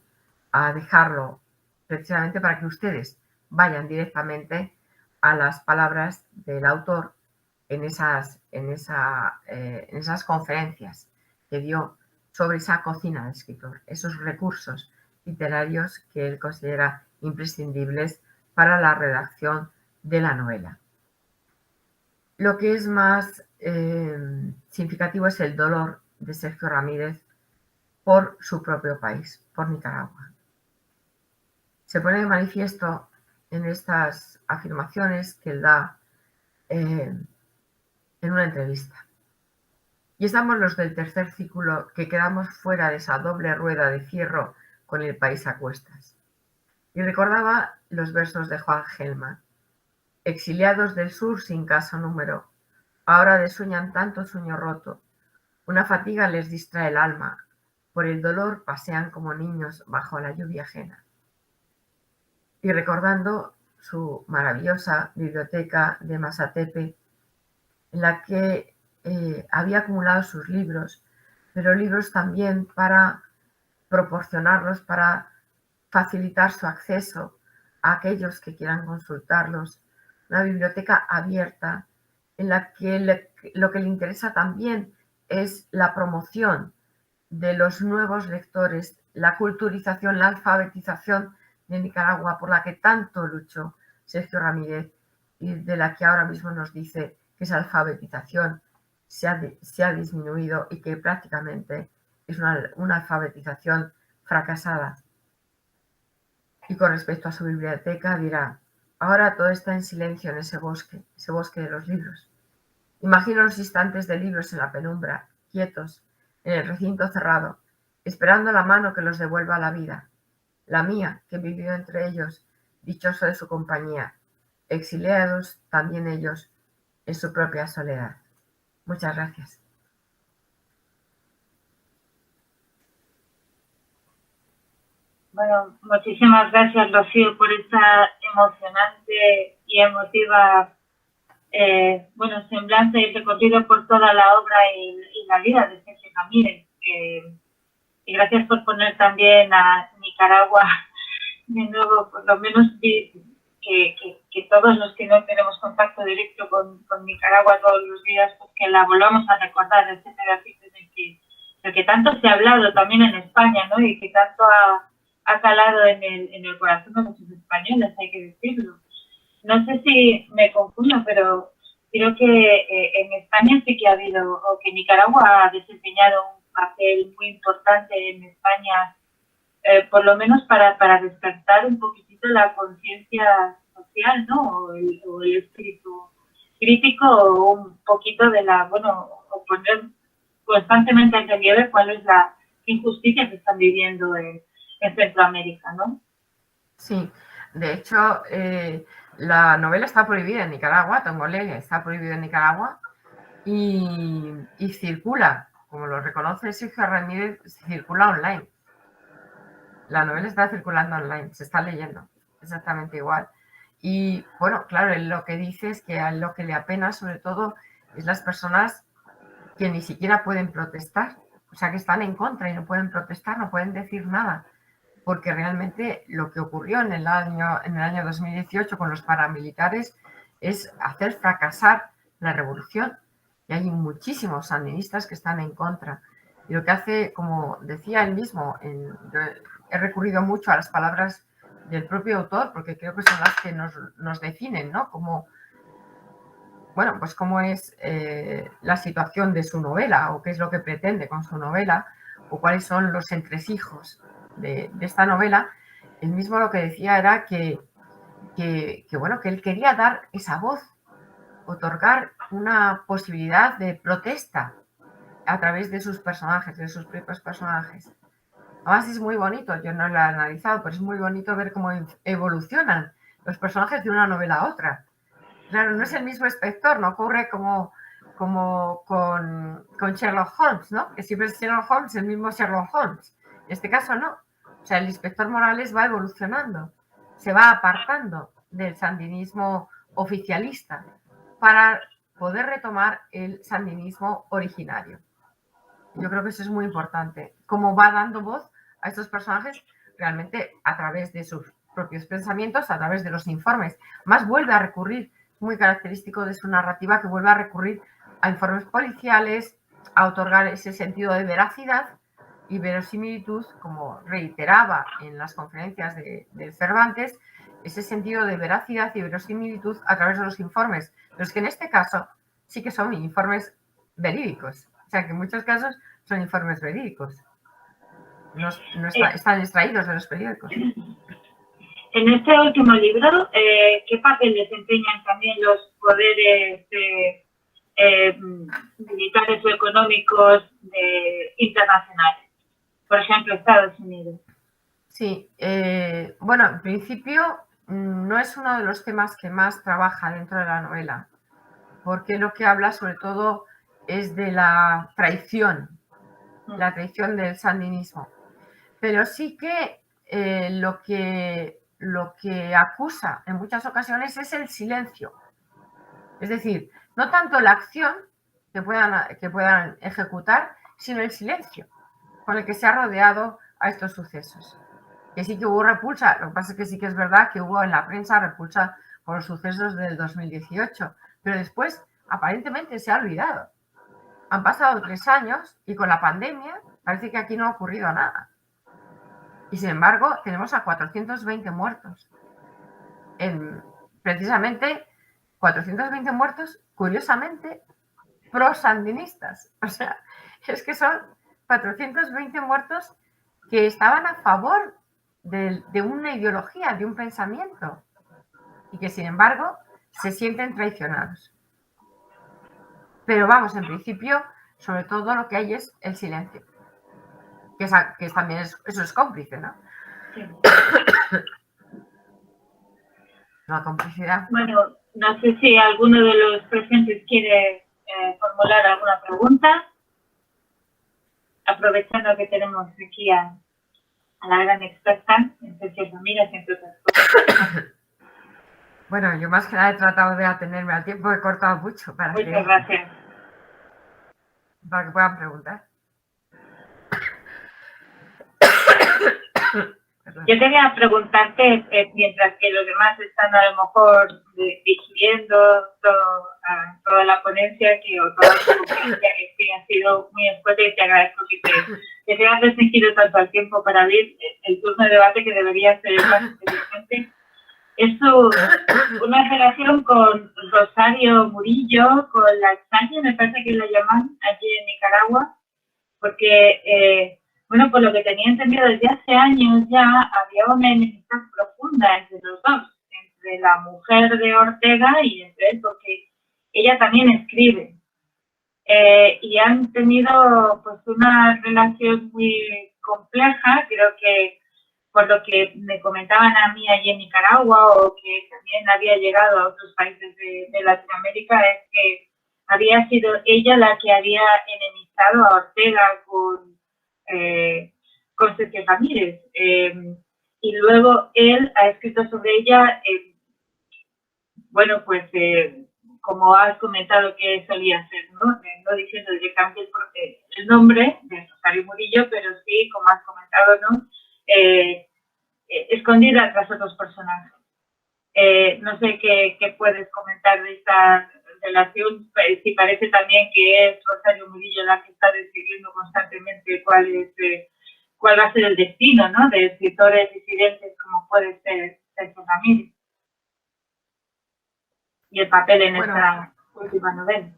dejarlo precisamente para que ustedes vayan directamente a las palabras del autor en esas conferencias que dio sobre esa cocina del escritor, esos recursos literarios que él considera imprescindibles para la redacción de la novela. Lo que es más significativo es el dolor de Sergio Ramírez por su propio país, por Nicaragua. Se pone de manifiesto en estas afirmaciones que él da en una entrevista. Y estamos los del tercer círculo que quedamos fuera de esa doble rueda de fierro con el país a cuestas. Y recordaba los versos de Juan Gelman. Exiliados del sur sin casa o número, ahora desueñan tanto sueño roto. Una fatiga les distrae el alma, por el dolor pasean como niños bajo la lluvia ajena. Y recordando su maravillosa biblioteca de Masatepe, en la que había acumulado sus libros, pero libros también para proporcionarlos, para facilitar su acceso a aquellos que quieran consultarlos. Una biblioteca abierta en la que lo que le interesa también es la promoción de los nuevos lectores, la culturización, la alfabetización de Nicaragua, por la que tanto luchó Sergio Ramírez y de la que ahora mismo nos dice que esa alfabetización se ha disminuido y que prácticamente es una alfabetización fracasada. Y con respecto a su biblioteca dirá, ahora todo está en silencio en ese bosque de los libros. Imagino los instantes de libros en la penumbra, quietos, en el recinto cerrado, esperando la mano que los devuelva a la vida. La mía, que vivió entre ellos, dichoso de su compañía, exiliados también ellos en su propia soledad. Muchas gracias. Bueno, muchísimas gracias, Rocío, por esta emocionante y emotiva semblanza y recorrido por toda la obra y la vida de Sergio Ramírez. Y gracias por poner también a Nicaragua de nuevo, por lo menos que todos los que no tenemos contacto directo con Nicaragua todos los días, pues que la volvamos a recordar, este pedacito del que tanto se ha hablado también en España, ¿no? Y que tanto ha calado en el corazón de muchos españoles, hay que decirlo. No sé si me confundo, pero creo que en España sí que ha habido, o que Nicaragua ha desempeñado un papel muy importante en España, por lo menos para despertar un poquitito la conciencia social, ¿no? O el espíritu crítico, o un poquito de o poner constantemente en relieve cuál es la injusticia que están viviendo en Centroamérica, ¿no? Sí, de hecho, la novela está prohibida en Nicaragua, Tongolele está prohibido en Nicaragua y circula, como lo reconoce Sergio Ramírez, circula online. La novela está circulando online, se está leyendo exactamente igual. Y bueno, claro, él lo que dice es que a él lo que le apena sobre todo es las personas que ni siquiera pueden protestar, o sea, que están en contra y no pueden protestar, no pueden decir nada, porque realmente lo que ocurrió en el año 2018 con los paramilitares es hacer fracasar la revolución, y hay muchísimos sandinistas que están en contra. Y lo que hace, como decía él mismo, he recurrido mucho a las palabras del propio autor, porque creo que son las que nos definen, ¿no? Como, bueno, pues cómo es la situación de su novela, o qué es lo que pretende con su novela, o cuáles son los entresijos de esta novela. Él mismo lo que decía era que él quería dar esa voz, otorgar una posibilidad de protesta a través de sus personajes, de sus propios personajes. Además es muy bonito, yo no lo he analizado, pero es muy bonito ver cómo evolucionan los personajes de una novela a otra. Claro, no es el mismo inspector, no ocurre como con Sherlock Holmes, ¿no? Que siempre es Sherlock Holmes, el mismo Sherlock Holmes. En este caso no. O sea, el inspector Morales va evolucionando, se va apartando del sandinismo oficialista para poder retomar el sandinismo originario. Yo creo que eso es muy importante. Cómo va dando voz a estos personajes realmente a través de sus propios pensamientos, a través de los informes. Más vuelve a recurrir, muy característico de su narrativa, que vuelve a recurrir a informes policiales, a otorgar ese sentido de veracidad y verosimilitud, como reiteraba en las conferencias de Cervantes, ese sentido de veracidad y verosimilitud a través de los informes, pero es que en este caso sí que son informes verídicos, o sea que en muchos casos son informes verídicos, están extraídos de los periódicos. En este último libro, ¿qué papel desempeñan también los poderes militares o económicos internacionales? Por ejemplo, Estados Unidos. Sí, bueno, en principio no es uno de los temas que más trabaja dentro de la novela, porque lo que habla sobre todo es de la traición del sandinismo. Pero sí que lo que acusa en muchas ocasiones es el silencio. Es decir, no tanto la acción que puedan ejecutar, sino el silencio con el que se ha rodeado a estos sucesos. Que sí que hubo repulsa, lo que pasa es que sí que es verdad que hubo en la prensa repulsa por los sucesos del 2018, pero después aparentemente se ha olvidado. Han pasado 3 años y con la pandemia parece que aquí no ha ocurrido nada. Y sin embargo tenemos a 420 muertos. Precisamente 420 muertos, curiosamente, pro-sandinistas. O sea, es que son 420 muertos que estaban a favor de una ideología, de un pensamiento, y que, sin embargo, se sienten traicionados. Pero vamos, en principio, sobre todo lo que hay es el silencio, que también eso es cómplice, ¿no? Sí. La complicidad. Bueno, no sé si alguno de los presentes quiere formular alguna pregunta, aprovechando que tenemos aquí a la gran experta en Sergio Ramírez, entre otras cosas. Bueno, yo más que nada he tratado de atenerme al tiempo, he cortado mucho para Muchas que gracias. puedan preguntar. Yo quería preguntarte, mientras que los demás están a lo mejor digiriendo toda la ponencia o toda la conferencia, que ha sido muy escueta, y te agradezco que te hayas restringido tanto al tiempo para abrir el turno de debate, que debería ser más inteligente. Es una relación con Rosario Murillo, con la España, me parece que la llaman allí en Nicaragua, porque, bueno, por lo que tenía entendido desde hace años ya, había una enemistad profunda entre los dos, entre la mujer de Ortega y entre él, porque ella también escribe. Y han tenido pues una relación muy compleja, creo que por lo que me comentaban a mí allí en Nicaragua, o que también había llegado a otros países de Latinoamérica, es que había sido ella la que había enemistado a Ortega con Sergio Ramírez. Y luego él ha escrito sobre ella, bueno, pues como has comentado que solía hacer, ¿no? No diciendo directamente el nombre de Rosario Murillo, pero sí, como has comentado, ¿no? Escondida tras otros personajes. No sé qué puedes comentar de esta relación, si parece también que es Rosario Murillo la que está decidiendo constantemente cuál va a ser el destino, ¿no?, de escritores disidentes como puede ser Sergio Ramírez y el papel en esta última novela.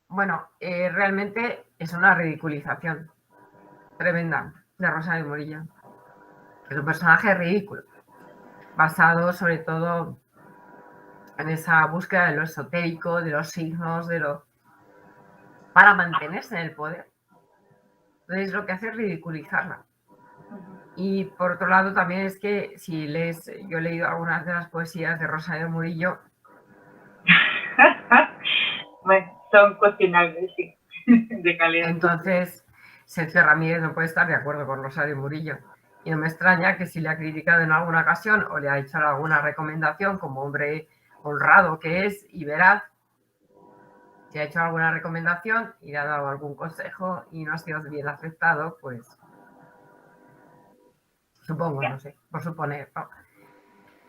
Bueno, realmente es una ridiculización tremenda de Rosario Murillo. Es un personaje ridículo, basado sobre todo en esa búsqueda de lo esotérico, de los signos, para mantenerse en el poder. Entonces lo que hace es ridiculizarla. Y por otro lado también es que si lees, yo he leído algunas de las poesías de Rosario Murillo. Bueno, son cuestionables, sí, de calidad. Entonces, Sergio Ramírez no puede estar de acuerdo con Rosario Murillo. Y no me extraña que si le ha criticado en alguna ocasión o le ha hecho alguna recomendación, como hombre honrado que es y veraz, si ha hecho alguna recomendación y le ha dado algún consejo y no ha sido bien aceptado, pues supongo, no sé, por suponer, ¿no?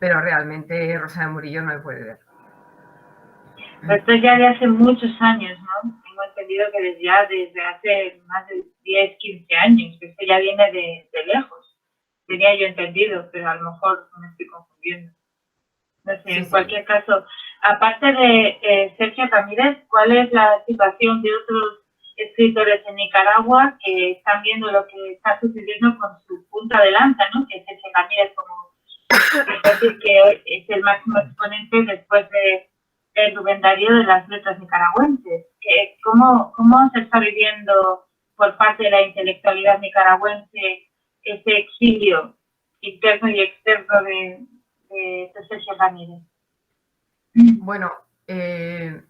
Pero realmente Rosario Murillo no me puede ver. Esto ya de hace muchos años, ¿no? Tengo entendido que desde hace más de 10, 15 años, que esto ya viene de lejos. Tenía yo entendido, pero a lo mejor me estoy confundiendo. No sé, Sí, en sí. cualquier caso, aparte de Sergio Ramírez, ¿cuál es la situación de otros escritores en Nicaragua que están viendo lo que está sucediendo con su punta de lanza, ¿no? Que es Sergio Ramírez, que es el máximo exponente después de Rubén Darío de las letras nicaragüenses? ¿Cómo se está viviendo por parte de la intelectualidad nicaragüense ese exilio interno y externo de Sergio Ramírez? Bueno,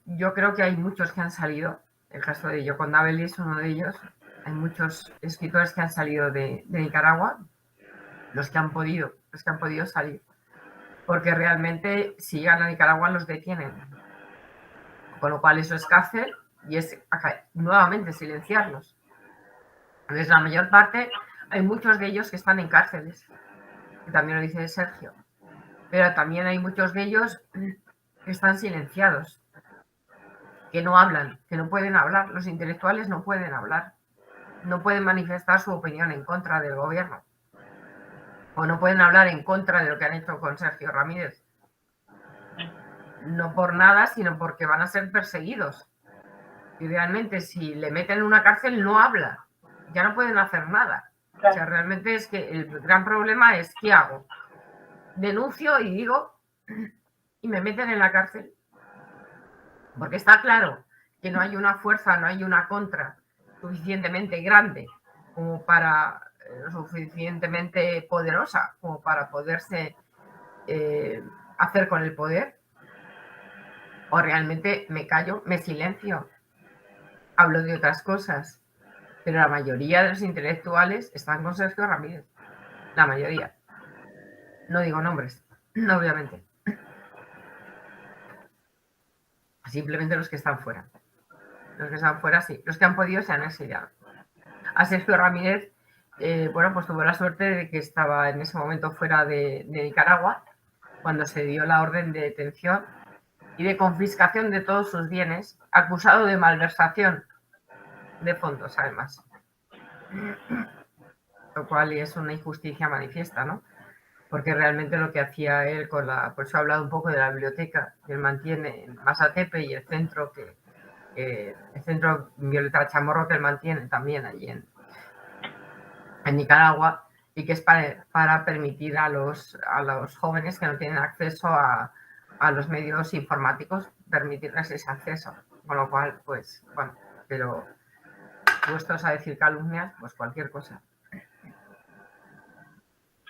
yo creo que hay muchos que han salido. El caso de Yoconda Belli es uno de ellos. Hay muchos escritores que han salido de Nicaragua, los que han podido salir. Porque realmente si llegan a Nicaragua los detienen. Con lo cual eso es cárcel y es nuevamente silenciarlos. Entonces la mayor parte, hay muchos de ellos que están en cárceles. Y también lo dice Sergio. Pero también hay muchos de ellos que están silenciados, que no hablan, que no pueden hablar. Los intelectuales no pueden hablar, no pueden manifestar su opinión en contra del gobierno, o no pueden hablar en contra de lo que han hecho con Sergio Ramírez. no por nada, sino porque van a ser perseguidos. Y realmente si le meten en una cárcel no habla, ya no pueden hacer nada. O sea, realmente es que el gran problema es ¿qué hago? Denuncio y digo y me meten en la cárcel. Porque está claro que no hay una fuerza, no hay una contra suficientemente grande como para, suficientemente poderosa como para poderse hacer con el poder. O realmente me callo, me silencio, hablo de otras cosas. Pero la mayoría de los intelectuales están con Sergio Ramírez. La mayoría. No digo nombres, obviamente. Simplemente los que están fuera. Los que están fuera, sí. Los que han podido se han exiliado. A Sergio Ramírez, bueno, pues tuvo la suerte de que estaba en ese momento fuera de Nicaragua, cuando se dio la orden de detención y de confiscación de todos sus bienes, acusado de malversación de fondos, además. Lo cual es una injusticia manifiesta, ¿no? Porque realmente lo que hacía él con por eso he hablado un poco de la biblioteca que él mantiene en Masatepe y el centro el centro Violeta Chamorro que él mantiene también allí en Nicaragua, y que es para permitir a los jóvenes que no tienen acceso a los medios informáticos, permitirles ese acceso. Con lo cual, pues, bueno, pero puestos a decir calumnias, pues cualquier cosa.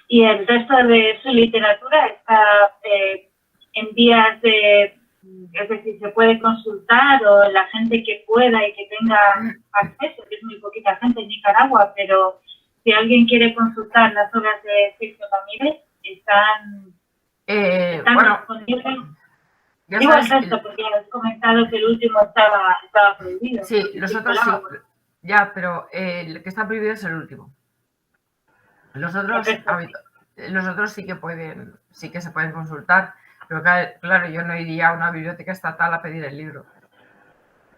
Y el resto de su literatura está en vías de, es decir, se puede consultar, o la gente que pueda y que tenga acceso, que es muy poquita gente en Nicaragua, pero si alguien quiere consultar las obras de Sergio Ramírez, están bueno, disponibles. Ya digo sabes, el resto, porque has comentado que el último estaba prohibido. Sí, los otros sí. Ya, pero el que está prohibido es el último. Los otros sí que se pueden consultar, pero claro, yo no iría a una biblioteca estatal a pedir el libro.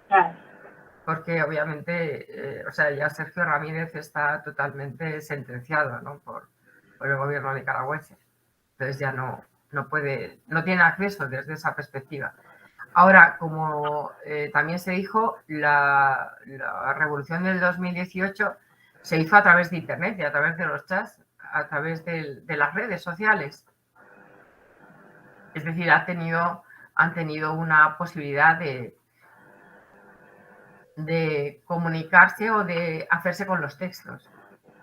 Claro. Porque obviamente, o sea, ya Sergio Ramírez está totalmente sentenciado, ¿no? por el gobierno nicaragüense. Entonces ya no tiene acceso desde esa perspectiva. Ahora, como también se dijo, la revolución del 2018 se hizo a través de Internet y a través de los chats, a través de las redes sociales. Es decir, han tenido una posibilidad de comunicarse o de hacerse con los textos,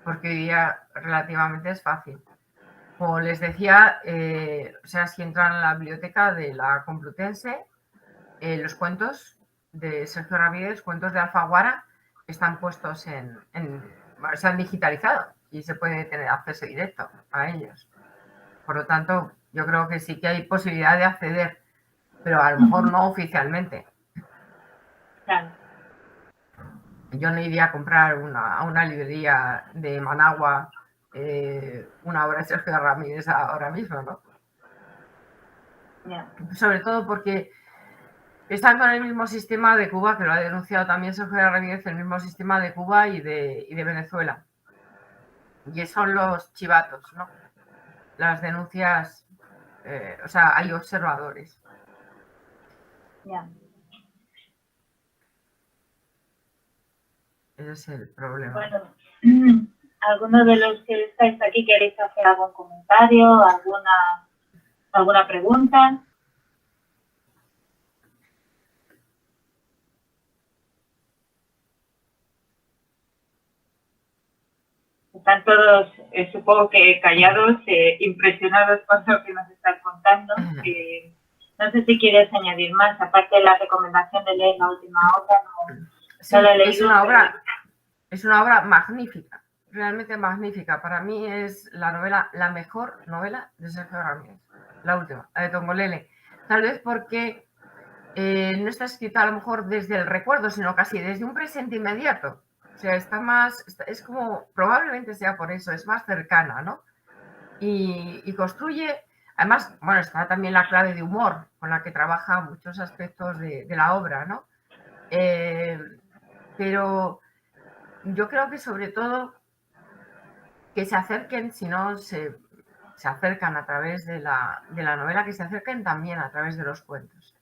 porque hoy día relativamente es fácil. Como les decía, o sea, si entran a la biblioteca de la Complutense, los cuentos de Sergio Ramírez, cuentos de Alfaguara, están puestos se han digitalizado y se puede tener acceso directo a ellos. Por lo tanto, yo creo que sí que hay posibilidad de acceder, pero a lo mejor no oficialmente. Claro. Yo no iría a comprar a una librería de Managua una obra de Sergio Ramírez ahora mismo, ¿no? Yeah. Sobre todo porque están con el mismo sistema de Cuba, que lo ha denunciado también Sergio Ramírez, el mismo sistema de Cuba y de Venezuela. Y son los chivatos, ¿no? Las denuncias, o sea, hay observadores. Yeah. Ese es el problema. Bueno, ¿alguno de los que estáis aquí queréis hacer algún comentario, alguna pregunta? Están todos, supongo que callados, impresionados por lo que nos están contando. No sé si quieres añadir más, aparte de la recomendación de leer la última obra. Sí, es una obra magnífica, realmente magnífica. Para mí es la mejor novela de Sergio Ramírez, la última, la de Tongolele. Tal vez porque no está escrita a lo mejor desde el recuerdo, sino casi desde un presente inmediato. O sea, es como, probablemente sea por eso, es más cercana, ¿no? Y construye, además, bueno, está también la clave de humor con la que trabaja muchos aspectos de la obra, ¿no? Pero yo creo que sobre todo que se acerquen, si no se acercan a través de la novela, que se acerquen también a través de los cuentos.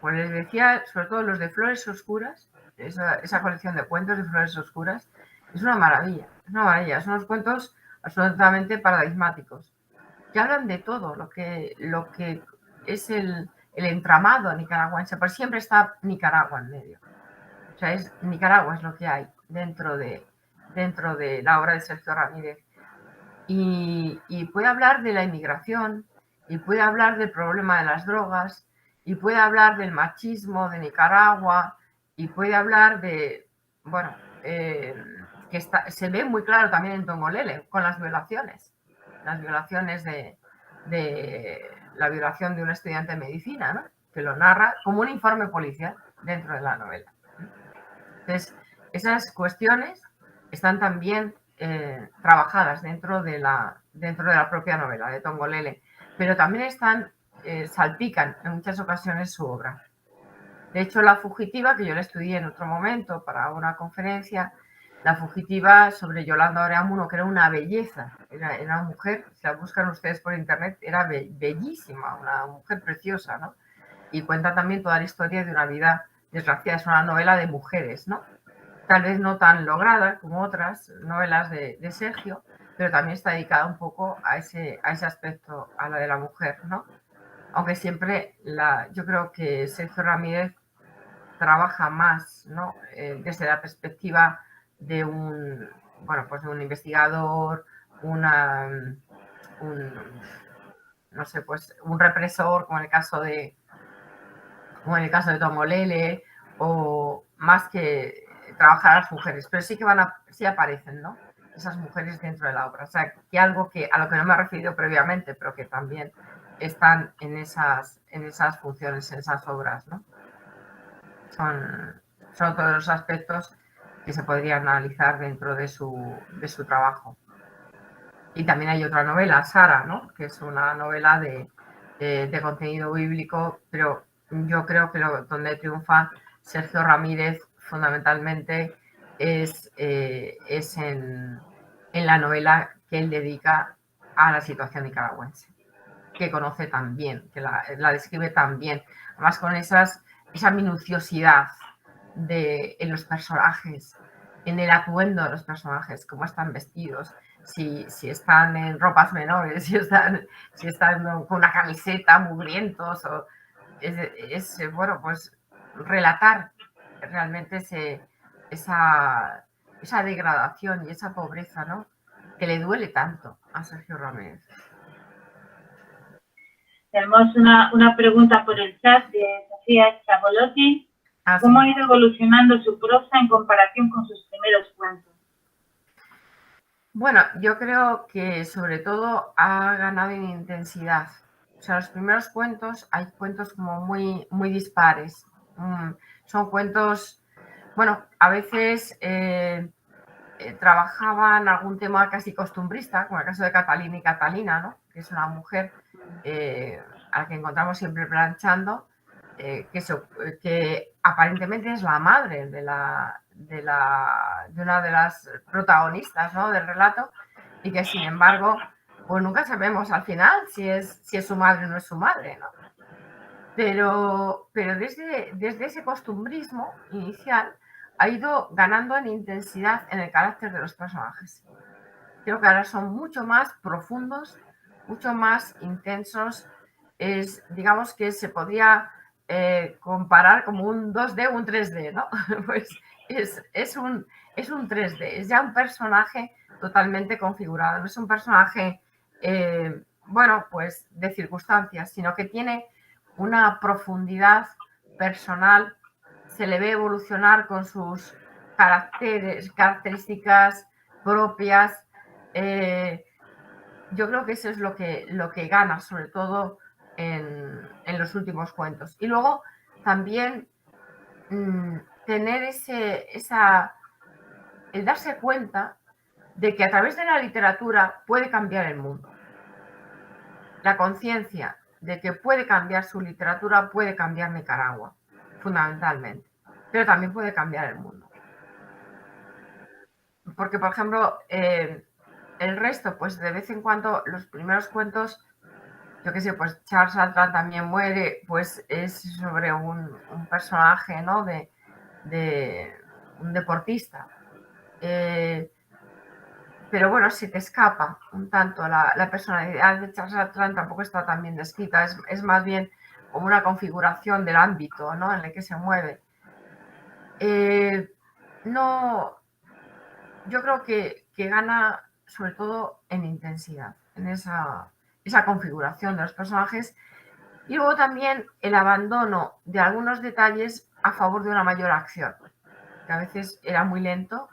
Pues les decía, sobre todo los de Flores Oscuras, esa colección de cuentos de Flores Oscuras, es una maravilla, son unos cuentos absolutamente paradigmáticos, que hablan de todo lo que es el entramado nicaragüense, pero siempre está Nicaragua en medio. O sea, Nicaragua es lo que hay dentro de la obra de Sergio Ramírez. Y puede hablar de la inmigración, y puede hablar del problema de las drogas, y puede hablar del machismo de Nicaragua, y puede hablar de, bueno, que se ve muy claro también en Tongolele, con las violaciones de la violación de un estudiante de medicina, ¿no? Que lo narra como un informe policial dentro de la novela. Entonces, esas cuestiones están también trabajadas dentro de la propia novela de Tongolele, pero también salpican en muchas ocasiones su obra. De hecho, La fugitiva, que yo la estudié en otro momento para una conferencia, La fugitiva sobre Yolanda Oreamuno, que era una belleza, era una mujer, si la buscan ustedes por internet, era bellísima, una mujer preciosa, ¿no? Y cuenta también toda la historia de una vida desgraciada, es una novela de mujeres, ¿no? Tal vez no tan lograda como otras novelas de Sergio, pero también está dedicada un poco a ese aspecto, a la de la mujer, ¿no? Aunque siempre yo creo que Sergio Ramírez trabaja más, ¿no? Desde la perspectiva de un investigador, un represor, como en el caso de Tongolele, o más que trabajar a las mujeres, pero sí que sí aparecen, ¿no? Esas mujeres dentro de la obra. O sea, que algo a lo que no me he referido previamente, pero que también están en esas funciones, en esas obras, ¿no? Son todos los aspectos que se podrían analizar dentro de su trabajo. Y también hay otra novela, Sara, ¿no? Que es una novela de contenido bíblico, pero yo creo que donde triunfa Sergio Ramírez fundamentalmente es en la novela que él dedica a la situación nicaragüense, que conoce tan bien, que la describe tan bien, además con esa minuciosidad en los personajes, en el atuendo de los personajes, cómo están vestidos, si están en ropas menores, si están con una camiseta, mugrientos, pues relatar realmente esa degradación y esa pobreza, ¿no? Que le duele tanto a Sergio Ramírez. Tenemos una pregunta por el chat de Sofía Chabolotti. ¿Cómo ha ido evolucionando su prosa en comparación con sus primeros cuentos? Bueno, yo creo que sobre todo ha ganado en intensidad. O sea, los primeros cuentos, hay cuentos como muy, muy dispares. Son cuentos, bueno, a veces trabajaban algún tema casi costumbrista, como el caso de Catalina y Catalina, ¿no? Que es una mujer a la que encontramos siempre planchando, que aparentemente es la madre de una de las protagonistas, ¿no? Del relato, y que sin embargo pues nunca sabemos al final si es su madre o no es su madre, ¿no? Pero desde ese costumbrismo inicial ha ido ganando en intensidad en el carácter de los personajes. Creo que ahora son mucho más profundos, mucho más intensos. Digamos que se podría comparar como un 2D o un 3D, ¿no? Pues es un 3D, es ya un personaje totalmente configurado, no es un personaje, pues de circunstancias, sino que tiene una profundidad personal, se le ve evolucionar con sus características propias. Yo creo que eso es lo que gana, sobre todo en los últimos cuentos. Y luego también tener el darse cuenta de que a través de la literatura puede cambiar el mundo. La conciencia de que puede cambiar su literatura puede cambiar Nicaragua, fundamentalmente, pero también puede cambiar el mundo. Porque, por ejemplo, el resto, pues de vez en cuando, los primeros cuentos, yo qué sé, pues Charles Atlan también muere, pues es sobre un personaje, ¿no? De un deportista. Pero bueno, si te escapa un tanto la personalidad de Charles Atlan, tampoco está tan bien descrita, es más bien como una configuración del ámbito, ¿no? En el que se mueve. No, yo creo que gana sobre todo en intensidad, en esa configuración de los personajes, y luego también el abandono de algunos detalles a favor de una mayor acción, que a veces era muy lento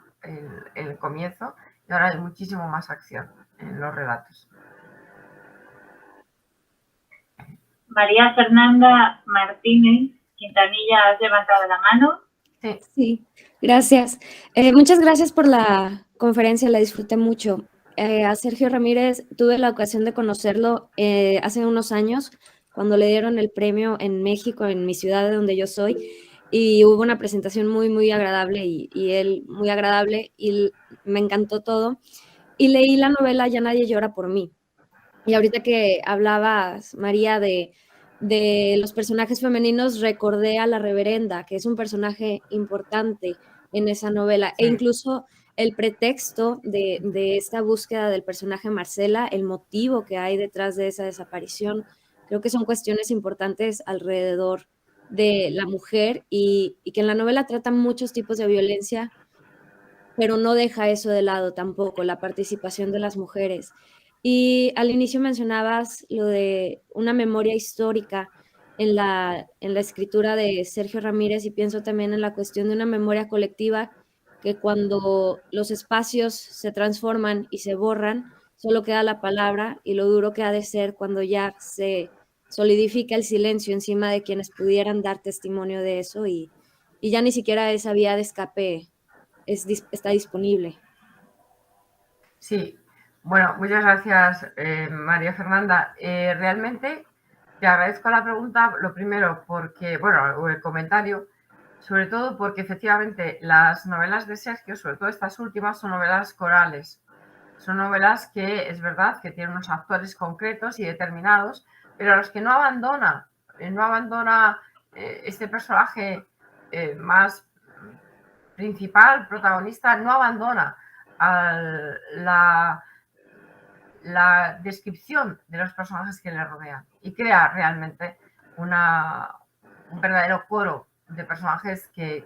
el comienzo y ahora hay muchísimo más acción en los relatos. María Fernanda Martínez Quintanilla, ¿has levantado la mano? Sí, gracias. Muchas gracias por la conferencia, la disfruté mucho. A Sergio Ramírez tuve la ocasión de conocerlo hace unos años, cuando le dieron el premio en México, en mi ciudad de donde yo soy, y hubo una presentación muy, muy agradable y él muy agradable y me encantó todo. Y leí la novela Ya nadie llora por mí. Y ahorita que hablabas, María, de los personajes femeninos, recordé a la reverenda, que es un personaje importante en esa novela, e incluso el pretexto de esta búsqueda del personaje Marcela, el motivo que hay detrás de esa desaparición, creo que son cuestiones importantes alrededor de la mujer y que en la novela tratan muchos tipos de violencia, pero no deja eso de lado tampoco, la participación de las mujeres. Y al inicio mencionabas lo de una memoria histórica en la escritura de Sergio Ramírez, y pienso también en la cuestión de una memoria colectiva, que cuando los espacios se transforman y se borran, solo queda la palabra, y lo duro que ha de ser cuando ya se solidifica el silencio encima de quienes pudieran dar testimonio de eso, y ya ni siquiera esa vía de escape está disponible. Sí, bueno, muchas gracias, María Fernanda. Realmente te agradezco la pregunta, lo primero porque, bueno, el comentario, sobre todo porque efectivamente las novelas de Sergio, sobre todo estas últimas, son novelas corales. Son novelas que es verdad que tienen unos actores concretos y determinados, pero a los que no abandona este personaje más principal, protagonista, no abandona la descripción de los personajes que le rodean y crea realmente un verdadero coro de personajes que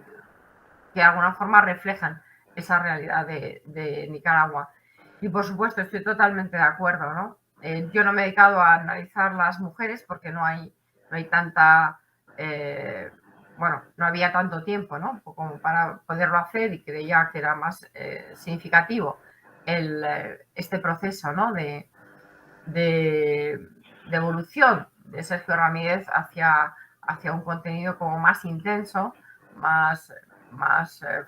de alguna forma reflejan esa realidad de Nicaragua. Y por supuesto, estoy totalmente de acuerdo, ¿no? Yo no me he dedicado a analizar las mujeres porque no hay tanta, bueno, no había tanto tiempo, ¿no? Como para poderlo hacer, y creía que era más significativo este proceso, ¿no? de evolución de Sergio Ramírez hacia un contenido como más intenso, más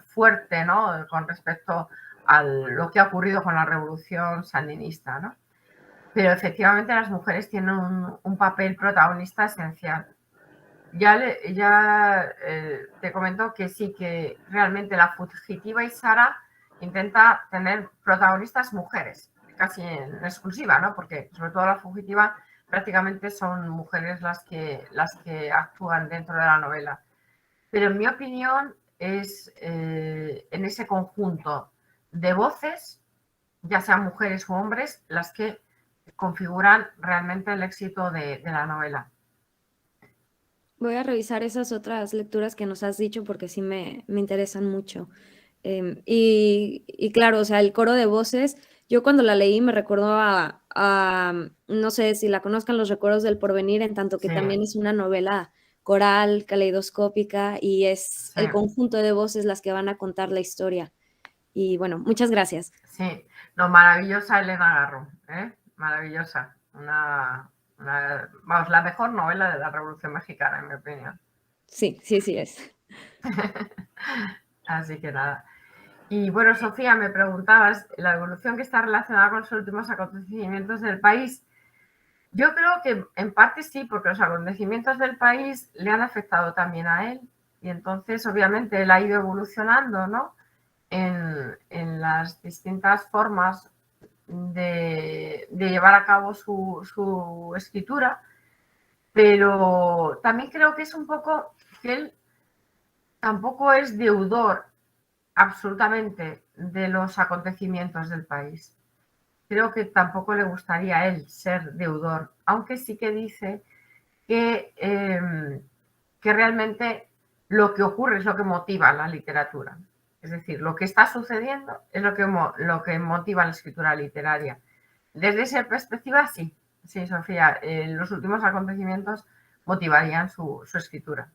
fuerte, ¿no? Con respecto a lo que ha ocurrido con la revolución sandinista, ¿no? Pero efectivamente las mujeres tienen un papel protagonista esencial. Ya te comento que sí, que realmente La fugitiva y Sara intenta tener protagonistas mujeres, casi en exclusiva, ¿no? Porque sobre todo La fugitiva prácticamente son mujeres las que actúan dentro de la novela. Pero en mi opinión es en ese conjunto de voces, ya sean mujeres u hombres, las que configuran realmente el éxito de la novela. Voy a revisar esas otras lecturas que nos has dicho porque sí me interesan mucho. Y claro, o sea, el coro de voces, yo cuando la leí me recordó no sé si la conozcan, Los recuerdos del porvenir, en tanto que Sí. también es una novela coral, caleidoscópica, y es el conjunto de voces las que van a contar la historia. Y bueno, muchas gracias. Sí, no, maravillosa Elena Garro, maravillosa. Vamos, la mejor novela de la Revolución Mexicana, en mi opinión. Sí, sí, sí es. Así que nada. Y bueno, Sofía, me preguntabas la evolución que está relacionada con los últimos acontecimientos del país. Yo creo que en parte sí, porque los acontecimientos del país le han afectado también a él, y entonces obviamente él ha ido evolucionando, ¿no? En las distintas formas de llevar a cabo su escritura, pero también creo que es un poco que él tampoco es deudor absolutamente de los acontecimientos del país. Creo que tampoco le gustaría a él ser deudor, aunque sí que dice que realmente lo que ocurre es lo que motiva la literatura. Es decir, lo que está sucediendo es lo que motiva la escritura literaria. Desde esa perspectiva, sí, Sofía, los últimos acontecimientos motivarían su escritura.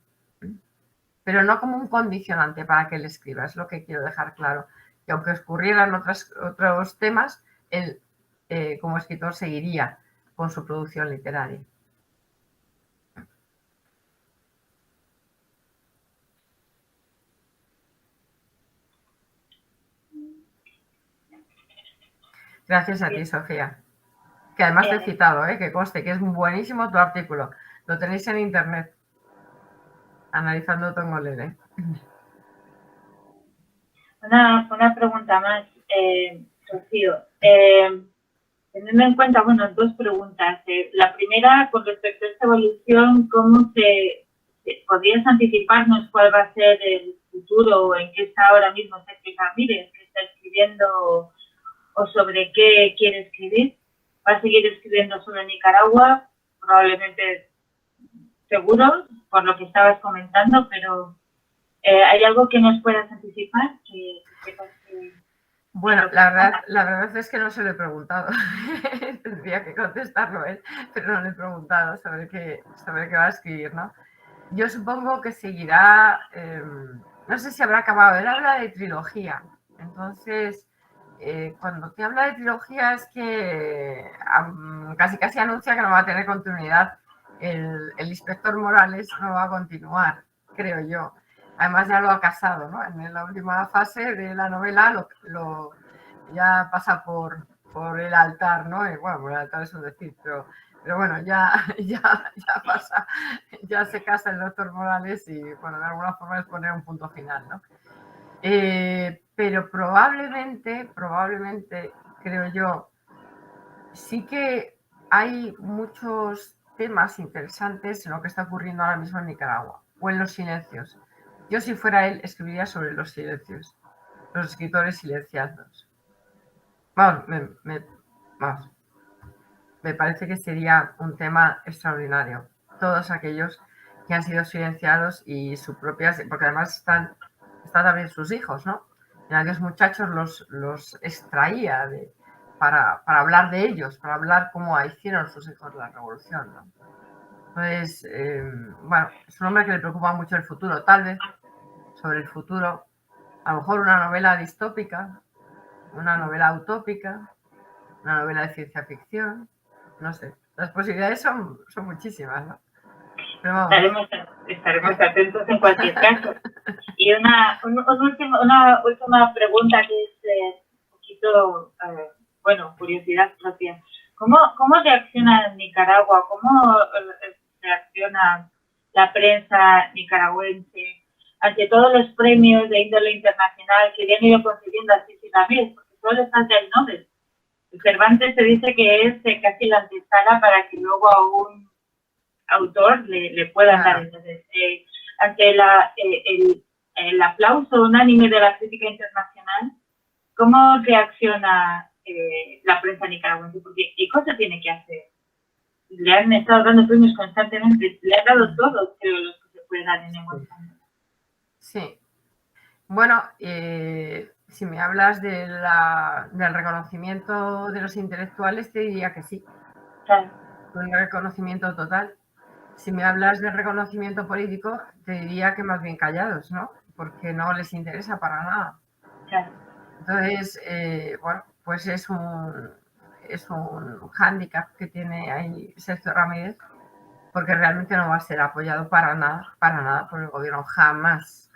Pero no como un condicionante para que él escriba, es lo que quiero dejar claro. Que aunque ocurrieran otros temas, él como escritor seguiría con su producción literaria. Gracias a ti, Sofía. Que además te he citado, que conste que es buenísimo tu artículo. Lo tenéis en internet, analizando Tongolele. Una pregunta más, Rocío. Teniendo en cuenta, bueno, dos preguntas. La primera, con respecto a esta evolución, ¿cómo podrías anticiparnos cuál va a ser el futuro o en qué está ahora mismo Sergio Ramírez, que está escribiendo o sobre qué quiere escribir? ¿Va a seguir escribiendo sobre Nicaragua? Probablemente, seguro, por lo que estabas comentando, pero ¿hay algo que nos puedas anticipar? Bueno, la verdad es que no se lo he preguntado. Tendría que contestarlo él, pero no le he preguntado sobre qué va a escribir, ¿no? Yo supongo que seguirá, no sé si habrá acabado, él habla de trilogía. Entonces, cuando te habla de trilogía es que casi anuncia que no va a tener continuidad. El inspector Morales no va a continuar, creo yo. Además ya lo ha casado, ¿no? En la última fase de la novela ya pasa por el altar, ¿no? Bueno, por el altar es un decir, pero bueno, ya pasa, ya se casa el doctor Morales y, bueno, de alguna forma es poner un punto final, ¿no? Pero probablemente, creo yo, sí que hay muchos temas interesantes en lo que está ocurriendo ahora mismo en Nicaragua o en los silencios. Yo, si fuera él, escribiría sobre los silencios, los escritores silenciados. Vamos, me parece que sería un tema extraordinario. Todos aquellos que han sido silenciados y sus propias, porque además están también sus hijos, ¿no? Y aquellos muchachos los extraía para hablar de ellos, para hablar cómo hicieron sus hijos la revolución, ¿no? Entonces, bueno, es un hombre que le preocupa mucho el futuro, tal vez sobre el futuro, a lo mejor una novela distópica, una novela utópica, una novela de ciencia ficción, no sé, las posibilidades son muchísimas, ¿no? Pero estaremos atentos en cualquier caso. Y una última pregunta que es un poquito, bueno, curiosidad propia. ¿Cómo reacciona Nicaragua? ¿Cómo reacciona la prensa nicaragüense ante todos los premios de índole internacional que le han ido concediendo a Sergio Ramírez? Porque solo le falta el Nobel. Cervantes se dice que es casi la antesala para que luego a un autor le puedan dar. Entonces, ante el aplauso unánime de la crítica internacional, ¿cómo reacciona la prensa nicaragüense? Porque ¿qué cosa tiene que hacer? Le han estado dando premios constantemente, le han dado todos, creo, los que se puede dar en lengua española. Sí. Bueno, si me hablas del reconocimiento de los intelectuales, te diría que sí. Claro. Un reconocimiento total. Si me hablas de reconocimiento político, te diría que más bien callados, ¿no? Porque no les interesa para nada. Claro. Entonces, bueno, pues es un hándicap que tiene ahí Sergio Ramírez, porque realmente no va a ser apoyado para nada por el gobierno, jamás.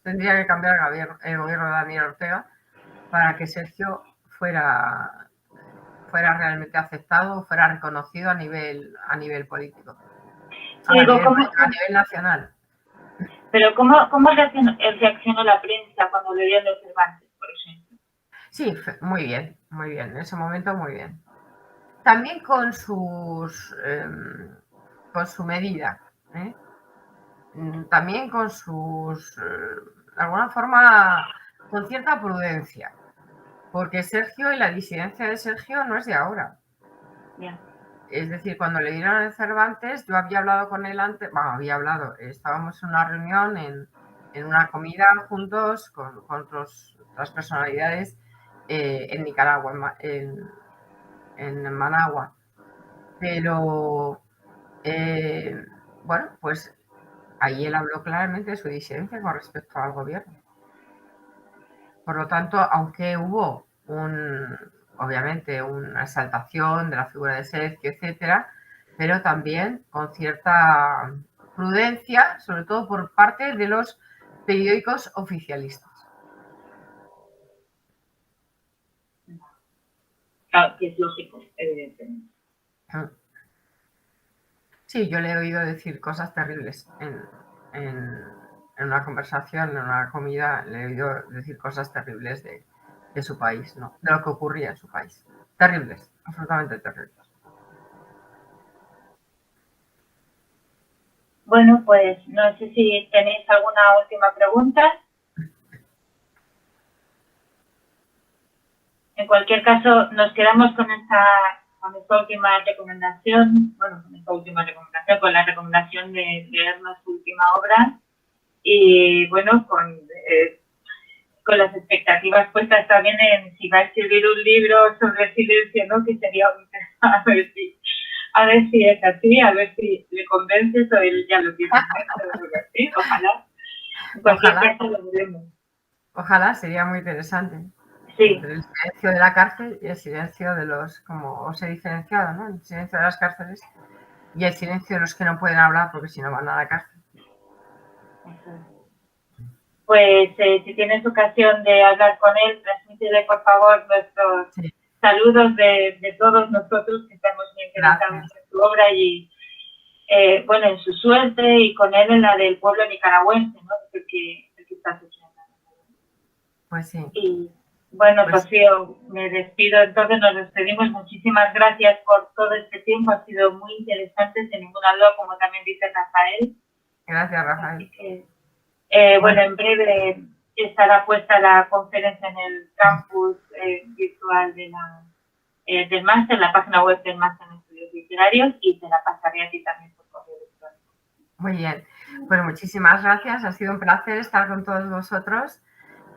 Tendría que cambiar el gobierno de Daniel Ortega para que Sergio fuera realmente aceptado, fuera reconocido a nivel político, a nivel nacional. Pero ¿cómo reaccionó la prensa cuando le dieron los Cervantes, por ejemplo? Sí, muy bien, en ese momento muy bien. También con su medida, ¿eh? También con de alguna forma, con cierta prudencia, porque Sergio y la disidencia de Sergio no es de ahora. Yeah. Es decir, cuando le dieron el Cervantes, yo había hablado con él antes, estábamos en una reunión, en una comida juntos con otras personalidades en Nicaragua, en Managua. Pero, bueno, pues ahí él habló claramente de su disidencia con respecto al gobierno. Por lo tanto, aunque hubo obviamente una exaltación de la figura de Sergio, etcétera, pero también con cierta prudencia, sobre todo por parte de los periódicos oficialistas. Claro, que es lógico, evidentemente. Sí, yo le he oído decir cosas terribles en una conversación, en una comida, le he oído decir cosas terribles de su país, ¿no? De lo que ocurría en su país. Terribles, absolutamente terribles. Bueno, pues no sé si tenéis alguna última pregunta. En cualquier caso, nos quedamos con esta última recomendación, con la recomendación de leernos su última obra y, bueno, con las expectativas puestas también en si va a escribir un libro sobre el silencio, ¿no? Que sería a ver si es así, a ver si le convences o él ya lo tiene en mente, ¿sí? Ojalá. En cualquier caso lo veremos. Ojalá, sería muy interesante. Sí. Entre el silencio de la cárcel y el silencio de los, como os he diferenciado, ¿no? El silencio de las cárceles y el silencio de los que no pueden hablar porque si no van a la cárcel. Pues si tienes ocasión de hablar con él, transmítele por favor nuestros saludos de todos nosotros que estamos muy interesados en su obra y bueno, en su suerte y con él en la del pueblo nicaragüense, ¿no? El que está sufriendo. Pues sí. Y bueno, pues, Rocío, me despido, entonces nos despedimos. Muchísimas gracias por todo este tiempo, ha sido muy interesante, sin ninguna duda, como también dice Rafael. Gracias, Rafael. Así que, bueno, en breve estará puesta la conferencia en el campus virtual del máster, la página web del máster en estudios literarios, y te la pasaré a ti también por correo electrónico. Muy bien, pues muchísimas gracias, ha sido un placer estar con todos vosotros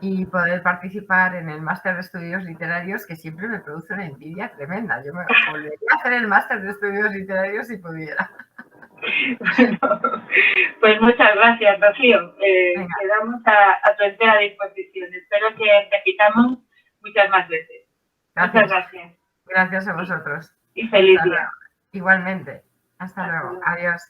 y poder participar en el máster de estudios literarios, que siempre me produce una envidia tremenda. Yo me volvería a hacer el máster de estudios literarios si pudiera. Bueno, pues muchas gracias, Rocío. Quedamos a tu entera disposición. Espero que repitamos muchas más veces. Gracias. Muchas gracias. Gracias a vosotros. Y feliz día. Igualmente. Hasta luego. Adiós.